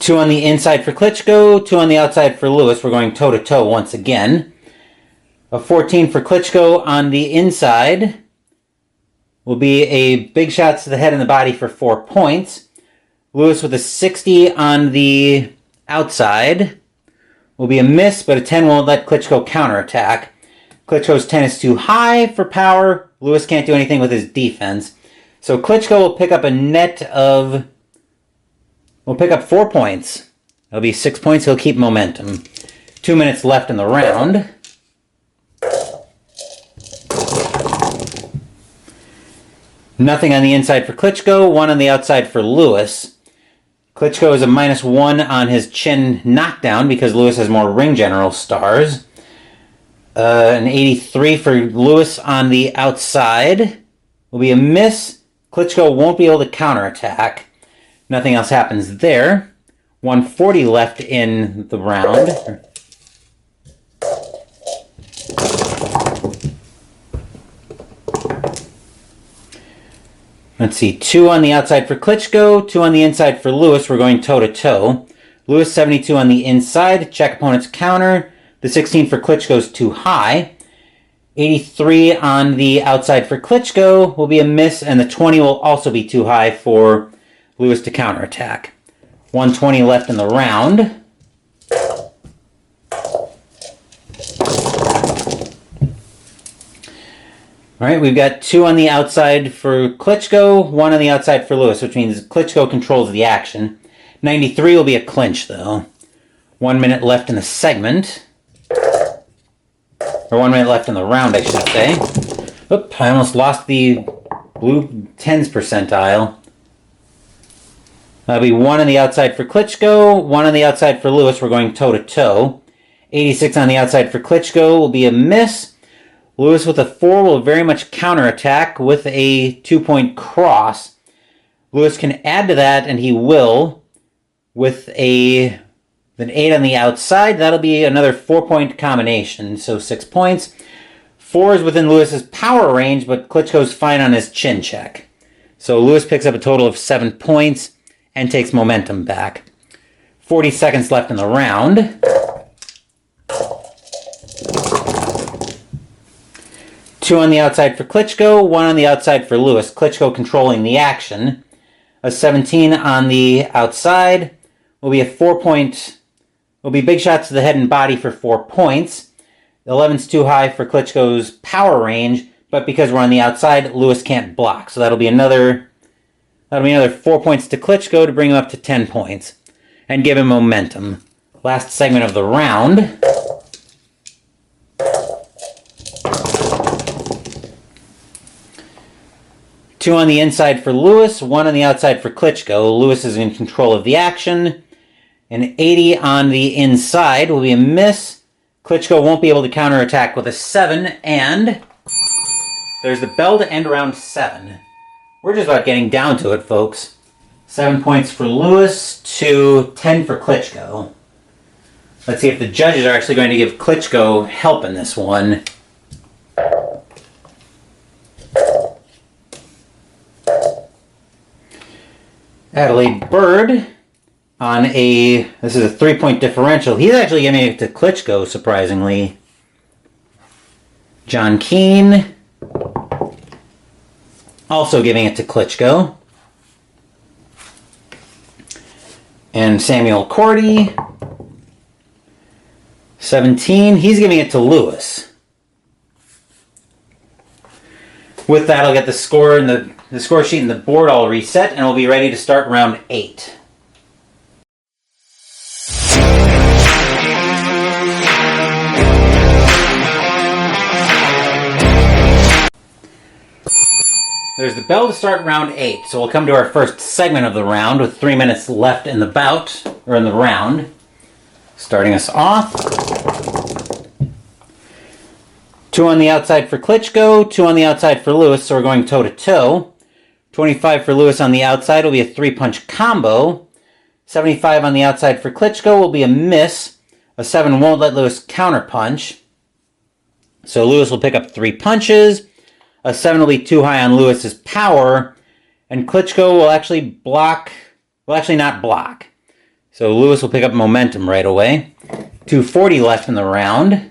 2 on the inside for Klitschko, 2 on the outside for Lewis. We're going toe-to-toe once again. A 14 for Klitschko on the inside will be a big shots to the head and the body for 4 points. Lewis with a 60 on the outside will be a miss, but a 10 won't let Klitschko counterattack. Klitschko's 10 is too high for power. Lewis can't do anything with his defense. So Klitschko will pick up a net of... We'll pick up 4 points. That'll be 6 points. He'll keep momentum. 2 minutes left in the round. Nothing on the inside for Klitschko. 1 on the outside for Lewis. Klitschko is a -1 on his chin knockdown because Lewis has more ring general stars. An 83 for Lewis on the outside will be a miss. Klitschko won't be able to counterattack. Nothing else happens there. 140 left in the round. Let's see, 2 on the outside for Klitschko, 2 on the inside for Lewis. We're going toe-to-toe. Lewis 72 on the inside, check opponent's counter. The 16 for Klitschko is too high. 83 on the outside for Klitschko will be a miss, and the 20 will also be too high for Lewis to counterattack. 120 left in the round. All right, we've got 2 on the outside for Klitschko, 1 on the outside for Lewis, which means Klitschko controls the action. 93 will be a clinch, though. 1 minute left in the segment. Or 1 minute left in the round, I should say. Oop, I almost lost the blue tens percentile. That'll be 1 on the outside for Klitschko, 1 on the outside for Lewis. We're going toe-to-toe. 86 on the outside for Klitschko will be a miss. Lewis with a 4 will very much counterattack with a 2-point cross. Lewis can add to that, and he will, with an 8 on the outside. That'll be another 4-point combination, so 6 points. 4 is within Lewis's power range, but Klitschko's fine on his chin check. So Lewis picks up a total of 7 points and takes momentum back. 40 seconds left in the round. Two on the outside for Klitschko, 1 on the outside for Lewis. Klitschko controlling the action. A 17 on the outside will be a 4-point... will be big shots to the head and body for 4 points. 11's too high for Klitschko's power range, but because we're on the outside, Lewis can't block. So that'll be another 4 points to Klitschko to bring him up to 10 points and give him momentum. Last segment of the round. Two on the inside for Lewis, 1 on the outside for Klitschko. Lewis is in control of the action. An 80 on the inside will be a miss. Klitschko won't be able to counterattack with a 7, and there's the bell to end round 7. We're just about getting down to it, folks. 7 points for Lewis to 10 for Klitschko. Let's see if the judges are actually going to give Klitschko help in this one. Adelaide Bird on this is a 3-point differential. He's actually giving it to Klitschko, surprisingly. John Keane also giving it to Klitschko. And Samuel Cordy, 17, he's giving it to Lewis. With that, I'll get the score and the score sheet and the board all reset, and we'll be ready to start round 8. There's the bell to start round 8, so we'll come to our first segment of the round with 3 minutes left in the bout, or in the round. Starting us off. 2 on the outside for Klitschko, 2 on the outside for Lewis, so we're going toe-to-toe. 25 for Lewis on the outside will be a 3-punch combo. 75 on the outside for Klitschko will be a miss. A 7 won't let Lewis counterpunch. So Lewis will pick up 3 punches. A 7 will be too high on Lewis's power. And Klitschko will actually not block. So Lewis will pick up momentum right away. 240 left in the round.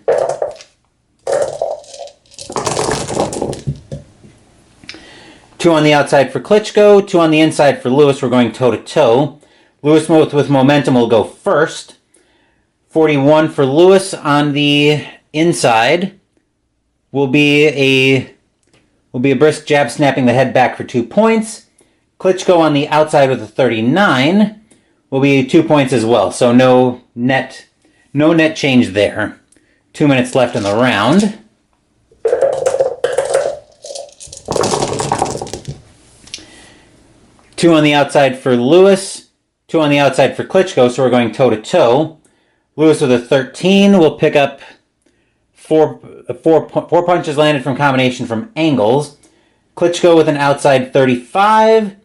Two on the outside for Klitschko, two on the inside for Lewis. We're going toe-to-toe. Lewis with momentum will go first. 41 for Lewis on the inside will be a brisk jab snapping the head back for 2 points. Klitschko on the outside with a 39 will be 2 points as well. So no net change there. 2 minutes left in the round. Two on the outside for Lewis, two on the outside for Klitschko, so we're going toe-to-toe. Lewis with a 13 will pick up four punches landed from combination from angles. Klitschko with an outside 35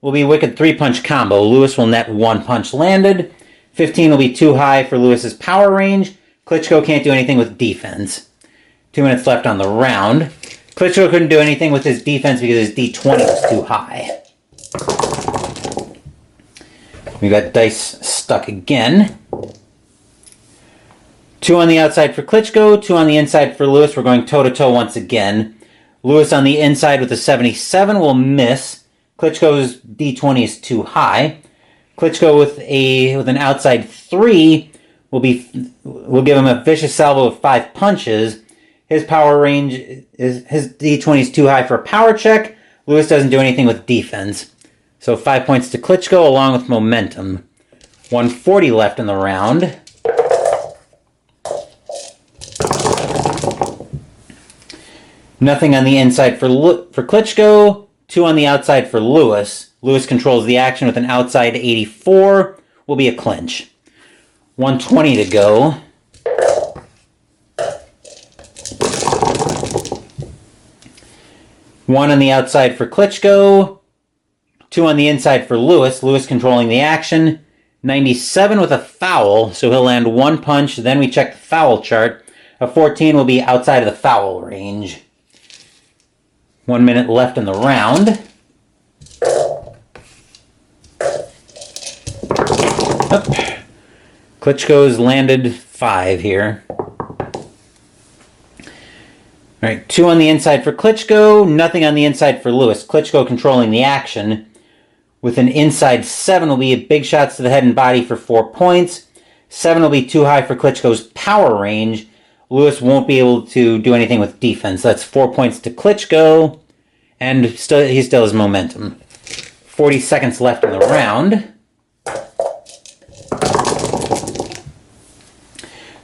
will be a wicked 3-punch combo. Lewis will net 1 punch landed. 15 will be too high for Lewis's power range. Klitschko can't do anything with defense. 2 minutes left on the round. Klitschko couldn't do anything with his defense because his D20 was too high. We got dice stuck again. Two on the outside for Klitschko, two on the inside for Lewis. We're going toe-to-toe once again. Lewis on the inside with a 77 will miss. Klitschko's D20 is too high. Klitschko with an outside 3 will give him a vicious salvo of 5 punches. His power range his D20 is too high for a power check. Lewis doesn't do anything with defense. So 5 points to Klitschko along with momentum. 140 left in the round. Nothing on the inside for Klitschko. 2 on the outside for Lewis. Lewis controls the action with an outside 84. Will be a clinch. 120 to go. One on the outside for Klitschko. 2 on the inside for Lewis. Lewis controlling the action. 97 with a foul, so he'll land 1 punch. Then we check the foul chart. A 14 will be outside of the foul range. 1 minute left in the round. Up. Klitschko's landed 5 here. All right, 2 on the inside for Klitschko, nothing on the inside for Lewis. Klitschko controlling the action. With an inside 7 will be big shots to the head and body for 4 points. 7 will be too high for Klitschko's power range. Lewis won't be able to do anything with defense. That's 4 points to Klitschko, and he still has momentum. 40 seconds left in the round.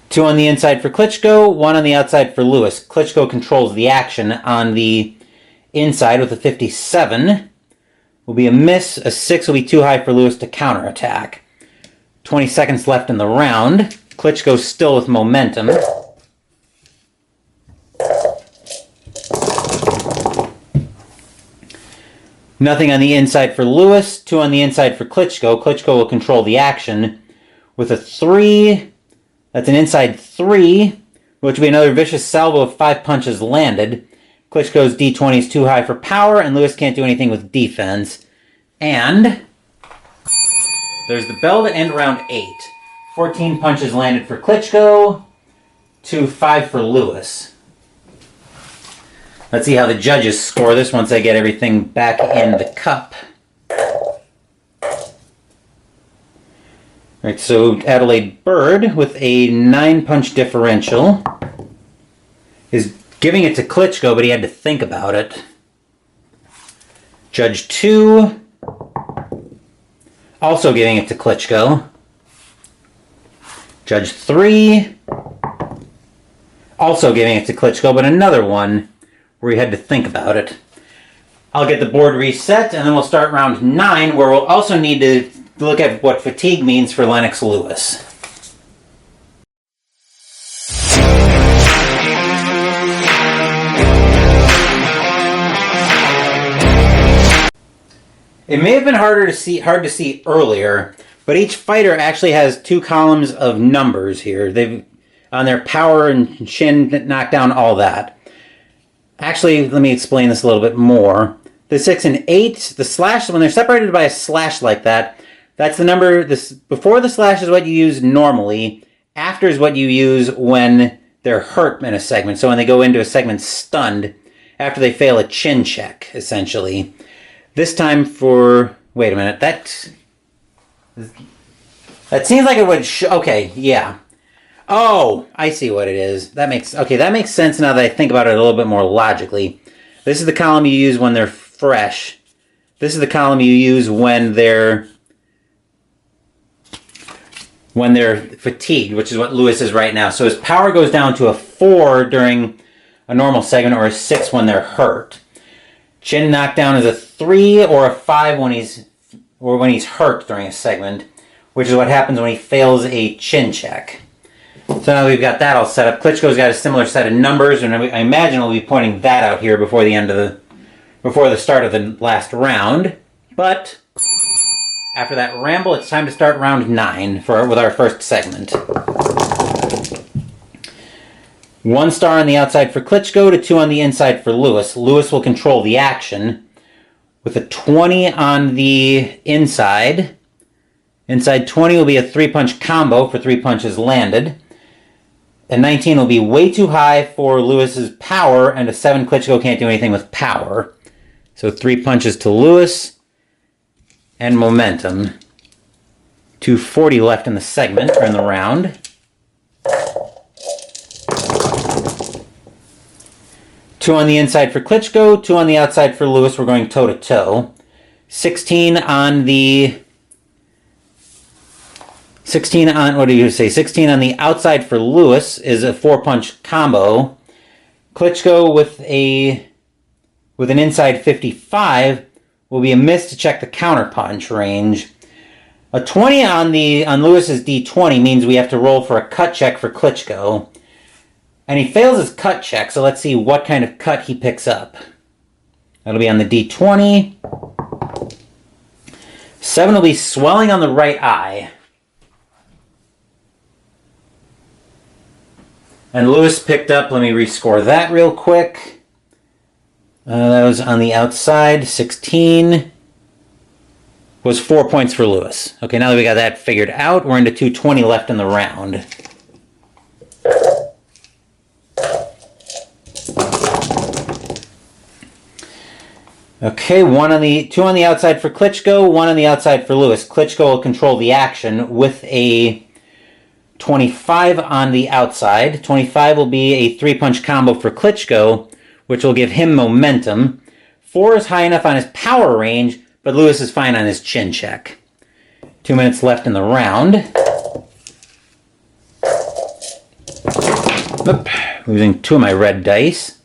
2 on the inside for Klitschko, 1 on the outside for Lewis. Klitschko controls the action on the inside with a 57. Will be a miss. A 6 will be too high for Lewis to counterattack. 20 seconds left in the round. Klitschko still with momentum. Nothing on the inside for Lewis. 2 on the inside for Klitschko. Klitschko will control the action with a 3. That's an inside 3, which will be another vicious salvo of 5 punches landed. Klitschko's D20 is too high for power, and Lewis can't do anything with defense. And there's the bell to end round 8. 14 punches landed for Klitschko, to 5 for Lewis. Let's see how the judges score this once I get everything back in the cup. Alright, so Adelaide Bird with a 9-punch differential is giving it to Klitschko, but he had to think about it. Judge 2 also giving it to Klitschko. Judge 3 also giving it to Klitschko, but another one where he had to think about it. I'll get the board reset, and then we'll start round 9, where we'll also need to look at what fatigue means for Lennox Lewis. It may have been hard to see earlier, but each fighter actually has 2 columns of numbers here. They've on their power and shin knockdown, all that. Actually, let me explain this a little bit more. The 6 and 8, the slash, when they're separated by a slash like that, That's the number. Before the slash is what you use normally. After is what you use when they're hurt in a segment. So when they go into a segment stunned, after they fail a chin check, essentially. This time for... Wait a minute. That seems like it would... Okay, yeah. Oh, I see what it is. That makes sense now that I think about it a little bit more logically. This is the column you use when they're fresh. This is the column you use when they're fatigued, which is what Lewis is right now. So his power goes down to a 4 during a normal segment, or a 6 when they're hurt. Chin knockdown is a 3 or a 5 when he's hurt during a segment, which is what happens when he fails a chin check. So now we've got that all set up. Klitschko's got a similar set of numbers, and I imagine we'll be pointing that out here before the start of the last round. But after that ramble, it's time to start round 9 with our first segment. 1 star on the outside for Klitschko to 2 on the inside for Lewis. Lewis will control the action with a 20 on the inside. Inside 20 will be a 3-punch combo for 3 punches landed. A 19 will be way too high for Lewis's power, and a 7 Klitschko can't do anything with power. So 3 punches to Lewis and momentum. 240 left in the segment, or in the round. 2 on the inside for Klitschko, 2 on the outside for Lewis. We're going toe-to-toe. 16 on the... 16 on... What do you say? 16 on the outside for Lewis is a 4-punch combo. Klitschko with an inside 55 will be a miss to check the counterpunch range. A 20 on Lewis's D20 means we have to roll for a cut check for Klitschko. And he fails his cut check, so let's see what kind of cut he picks up. That'll be on the D20. 7 will be swelling on the right eye. And Lewis picked up, let me rescore that real quick. That was on the outside. 16 was 4 points for Lewis. Okay, now that we got that figured out, we're into 220 left in the round. Okay, 2 on the outside for Klitschko, 1 on the outside for Lewis. Klitschko will control the action with a 25 on the outside. 25 will be a 3-punch combo for Klitschko, which will give him momentum. 4 is high enough on his power range, but Lewis is fine on his chin check. 2 minutes left in the round. Oop, losing 2 of my red dice.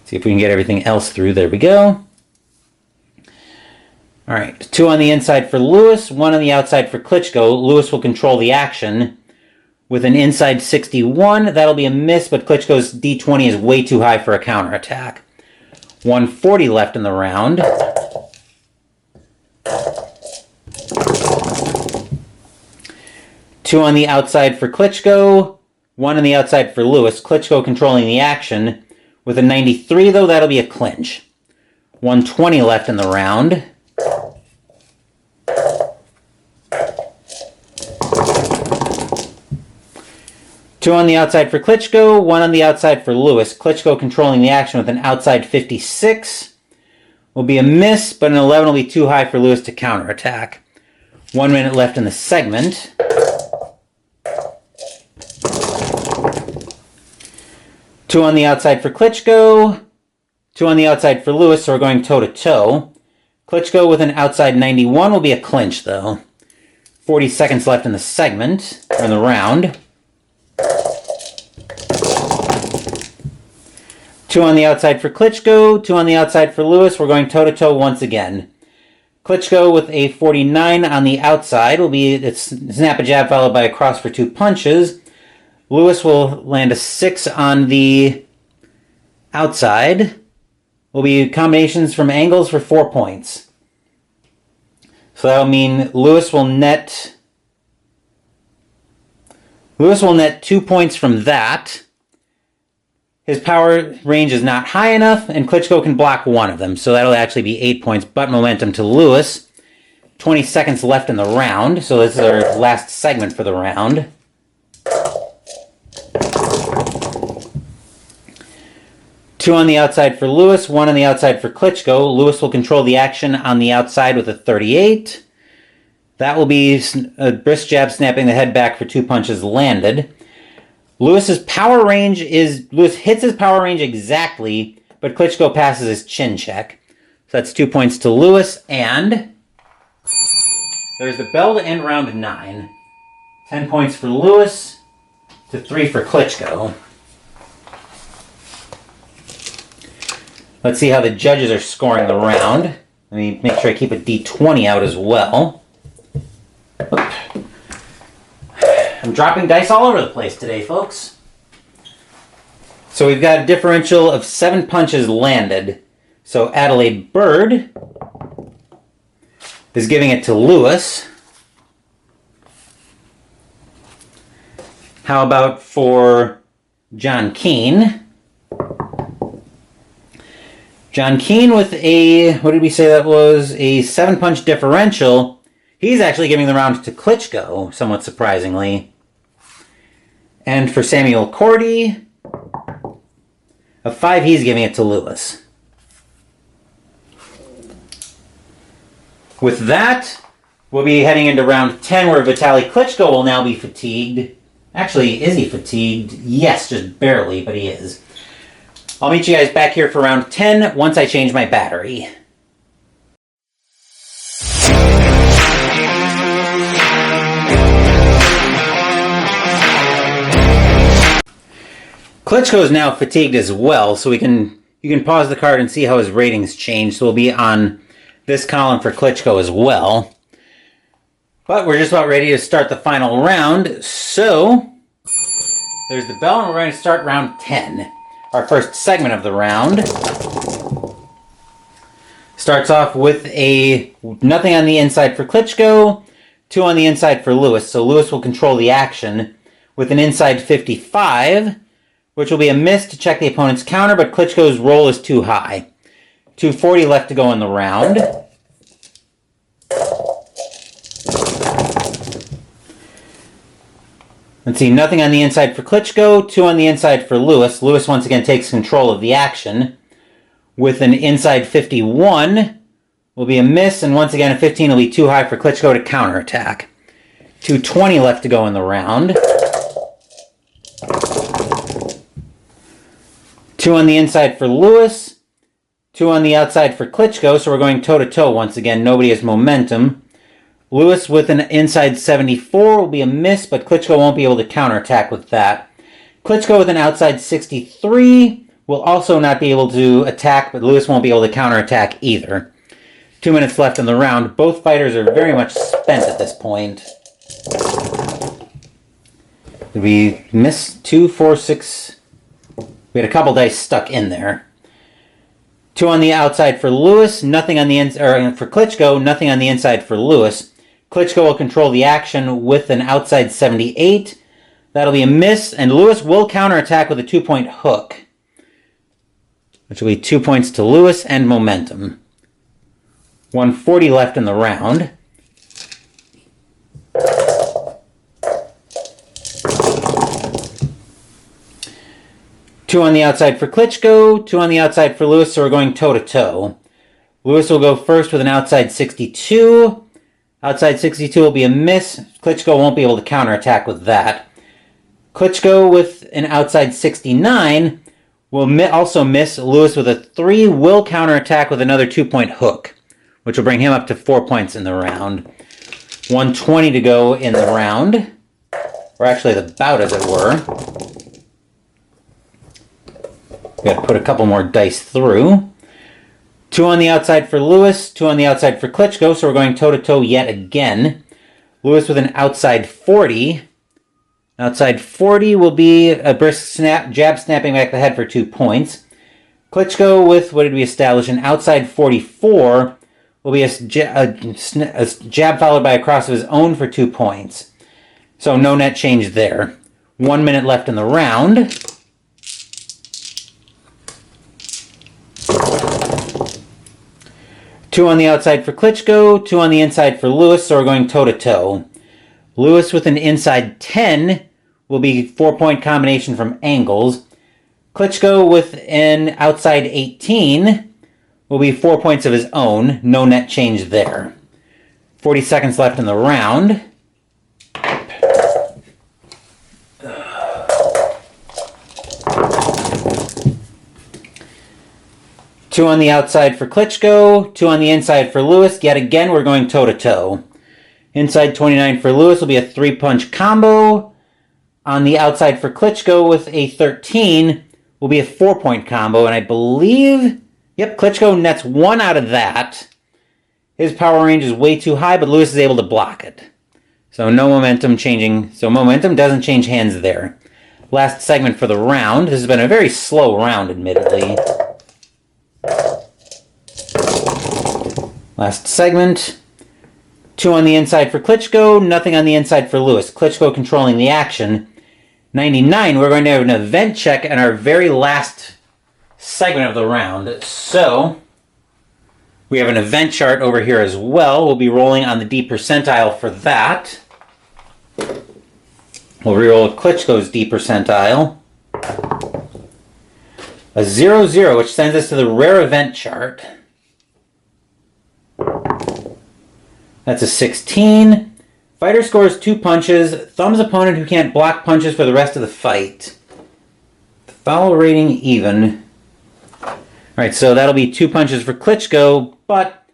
See if we can get everything else through. There we go. All right, 2 on the inside for Lewis, 1 on the outside for Klitschko. Lewis will control the action with an inside 61. That'll be a miss, but Klitschko's D20 is way too high for a counterattack. 140 left in the round. Two on the outside for Klitschko, 1 on the outside for Lewis. Klitschko controlling the action. With a 93, though, that'll be a clinch. 120 left in the round. Two on the outside for Klitschko, 1 on the outside for Lewis. Klitschko controlling the action with an outside 56. Will be a miss, but an 11 will be too high for Lewis to counterattack. 1 minute left in the segment. Two on the outside for Klitschko, 2 on the outside for Lewis, so we're going toe-to-toe. Klitschko with an outside 91 will be a clinch, though. 40 seconds left in the segment, or in the round. 2 on the outside for Klitschko, 2 on the outside for Lewis. We're going toe-to-toe once again. Klitschko with a 49 on the outside will be a snap a jab followed by a cross for 2 punches. Lewis will land a 6 on the outside. Will be combinations from angles for 4 points. So that'll mean Lewis will net 2 points from that. His power range is not high enough, and Klitschko can block 1 of them, so that'll actually be 8 points, but momentum to Lewis. 20 seconds left in the round, so this is our last segment for the round. Two on the outside for Lewis, one on the outside for Klitschko. Lewis will control the action on the outside with a 38. That will be a brisk jab snapping the head back for 2 punches landed. Lewis hits his power range exactly, but Klitschko passes his chin check. So that's 2 points to Lewis, and there's the bell to end round 9. 10 points for Lewis to 3 for Klitschko. Let's see how the judges are scoring the round. Let me make sure I keep a D20 out as well. I'm dropping dice all over the place today, folks. So we've got a differential of 7 punches landed. So Adelaide Bird is giving it to Lewis. How about for John Keane? John Keane with a, what did we say that was? A 7-punch differential. He's actually giving the round to Klitschko, somewhat surprisingly. And for Samuel Cordy, a 5, he's giving it to Lewis. With that, we'll be heading into round 10, where Vitali Klitschko will now be fatigued. Actually, is he fatigued? Yes, just barely, but he is. I'll meet you guys back here for round 10 once I change my battery. Klitschko is now fatigued as well, so you can pause the card and see how his ratings change. So we'll be on this column for Klitschko as well. But we're just about ready to start the final round, so there's the bell and we're going to start round 10. Our first segment of the round starts off with a nothing on the inside for Klitschko, 2 on the inside for Lewis. So Lewis will control the action with an inside 55, which will be a miss to check the opponent's counter, but Klitschko's roll is too high. 240 left to go in the round. Let's see, nothing on the inside for Klitschko, 2 on the inside for Lewis. Lewis once again takes control of the action with an inside 51. Will be a miss, and once again a 15 will be too high for Klitschko to counterattack. 220 left to go in the round. 2 on the inside for Lewis, 2 on the outside for Klitschko, so we're going toe-to-toe once again. Nobody has momentum. Lewis with an inside 74 will be a miss, but Klitschko won't be able to counterattack with that. Klitschko with an outside 63 will also not be able to attack, but Lewis won't be able to counterattack either. 2 minutes left in the round. Both fighters are very much spent at this point. Did we miss 2, 4, 6? We had a couple dice stuck in there. 2 on the outside for Lewis, nothing on the inside, for Klitschko, nothing on the inside for Lewis. Klitschko will control the action with an outside 78. That'll be a miss, and Lewis will counterattack with a 2-point hook, which will be 2 points to Lewis and momentum. 140 left in the round. Two on the outside for Klitschko, 2 on the outside for Lewis, so we're going toe-to-toe. Lewis will go first with an outside 62. Outside 62 will be a miss. Klitschko won't be able to counterattack with that. Klitschko with an outside 69 will also miss. Lewis with a 3 will counterattack with another 2-point hook, which will bring him up to 4 points in the round. 120 to go in the round, or actually the bout, as it were. We've got to put a couple more dice through. 2 on the outside for Lewis, 2 on the outside for Klitschko, so we're going toe-to-toe yet again. Lewis with an outside 40. Outside 40 will be a brisk jab snapping back the head for 2 points. Klitschko with, what did we establish, an outside 44 will be a jab followed by a cross of his own for 2 points. So no net change there. 1 minute left in the round. 2 on the outside for Klitschko, 2 on the inside for Lewis, so we're going toe-to-toe. Lewis with an inside 10 will be 4-point combination from angles. Klitschko with an outside 18 will be 4 points of his own. No net change there. 40 seconds left in the round. Two on the outside for Klitschko, 2 on the inside for Lewis. Yet again, we're going toe-to-toe. Inside 29 for Lewis will be a 3-punch combo. On the outside for Klitschko with a 13 will be a 4-point combo. And I believe, yep, Klitschko nets 1 out of that. His power range is way too high, but Lewis is able to block it. So no momentum changing. So momentum doesn't change hands there. Last segment for the round. This has been a very slow round, admittedly. Last segment. 2 on the inside for Klitschko, nothing on the inside for Lewis. Klitschko controlling the action. 99, we're going to have an event check in our very last segment of the round. So, we have an event chart over here as well. We'll be rolling on the D percentile for that. We'll reroll Klitschko's D percentile. A 0-0, which sends us to the rare event chart. That's a 16. Fighter scores 2 punches. Thumbs opponent who can't block punches for the rest of the fight. Foul rating even. Alright, so that'll be 2 punches for Klitschko, but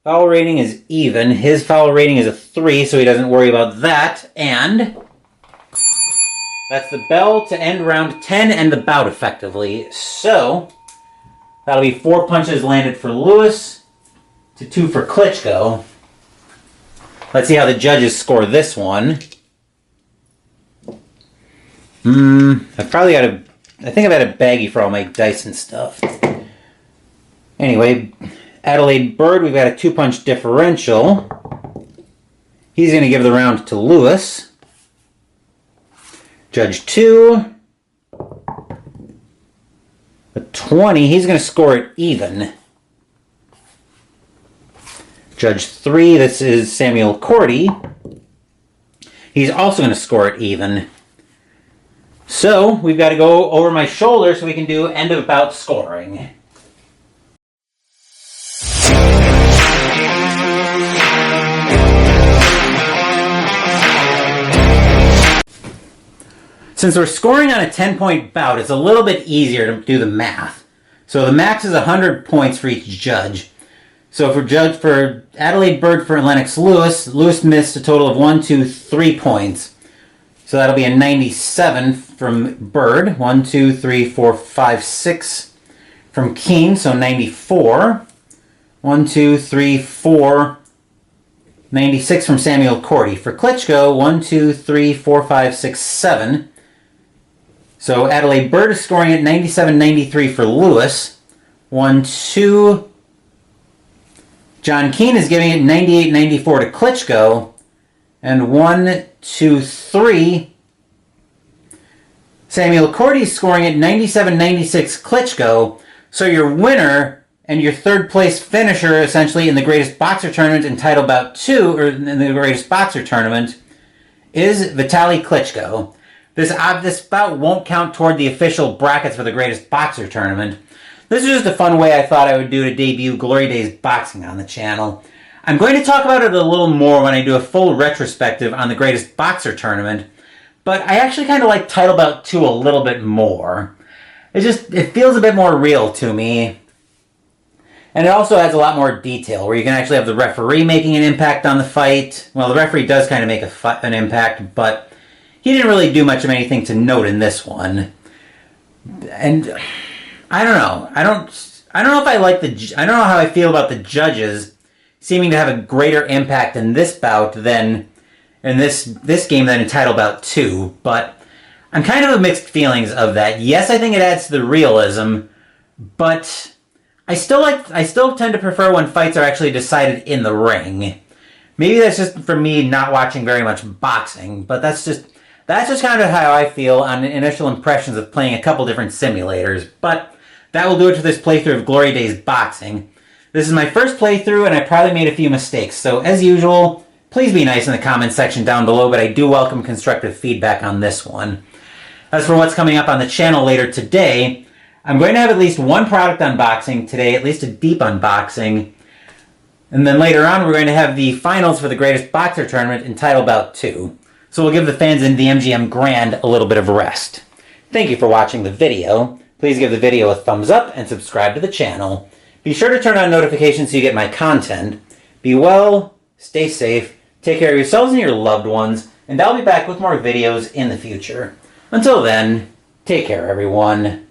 foul rating is even. His foul rating is a 3, so he doesn't worry about that. And that's the bell to end round 10 and the bout effectively. So that'll be 4 punches landed for Lewis to 2 for Klitschko. Let's see how the judges score this one. I've probably got a... I think I've had a baggie for all my dice and stuff. Anyway, Adelaide Bird, we've got a 2-punch differential. He's going to give the round to Lewis. Judge 2. A 20, he's going to score it even. Judge 3, this is Samuel Cordy. He's also going to score it even. So, we've got to go over my shoulder so we can do end of bout scoring. Since we're scoring on a 10-point bout, it's a little bit easier to do the math. So the max is 100 points for each judge. So for Adelaide Bird for Lennox Lewis, Lewis missed a total of 1, 2, 3 points. So that'll be a 97 from Bird. 1, 2, 3, 4, 5, 6 from Keene, so 94. 1, 2, 3, 4, 96 from Samuel Cordy. For Klitschko, 1, 2, 3, 4, 5, 6, 7. So Adelaide Bird is scoring at 97, 93 for Lewis. 1, 2. John Keene is giving it 98, 94 to Klitschko. And 1, 2, 3. Samuel Cordy is scoring at 97, 96 Klitschko. So your winner and your third place finisher, essentially, in the Greatest Boxer Tournament in Title Bout 2, or in the Greatest Boxer Tournament, is Vitali Klitschko. This bout won't count toward the official brackets for the Greatest Boxer Tournament. This is just a fun way I thought I would do to debut Glory Days Boxing on the channel. I'm going to talk about it a little more when I do a full retrospective on the Greatest Boxer Tournament, but I actually kind of like Title Bout 2 a little bit more. It feels a bit more real to me. And it also adds a lot more detail, where you can actually have the referee making an impact on the fight. Well, the referee does kind of make an impact, but he didn't really do much of anything to note in this one. And I don't know. I don't know if I like I don't know how I feel about the judges seeming to have a greater impact in this bout than in this game than in Title Bout 2, but I'm kind of mixed feelings of that. Yes, I think it adds to the realism, but I still tend to prefer when fights are actually decided in the ring. Maybe that's just for me not watching very much boxing, but that's just kind of how I feel on initial impressions of playing a couple different simulators. But that will do it for this playthrough of Glory Days Boxing. This is my first playthrough and I probably made a few mistakes, so as usual, please be nice in the comments section down below, but I do welcome constructive feedback on this one. As for what's coming up on the channel later today, I'm going to have at least one product unboxing today, at least a deep unboxing. And then later on, we're going to have the finals for the Greatest Boxer Tournament entitled Bout 2. So we'll give the fans in the MGM Grand a little bit of rest. Thank you for watching the video. Please give the video a thumbs up and subscribe to the channel. Be sure to turn on notifications so you get my content. Be well, stay safe, take care of yourselves and your loved ones, and I'll be back with more videos in the future. Until then, take care everyone.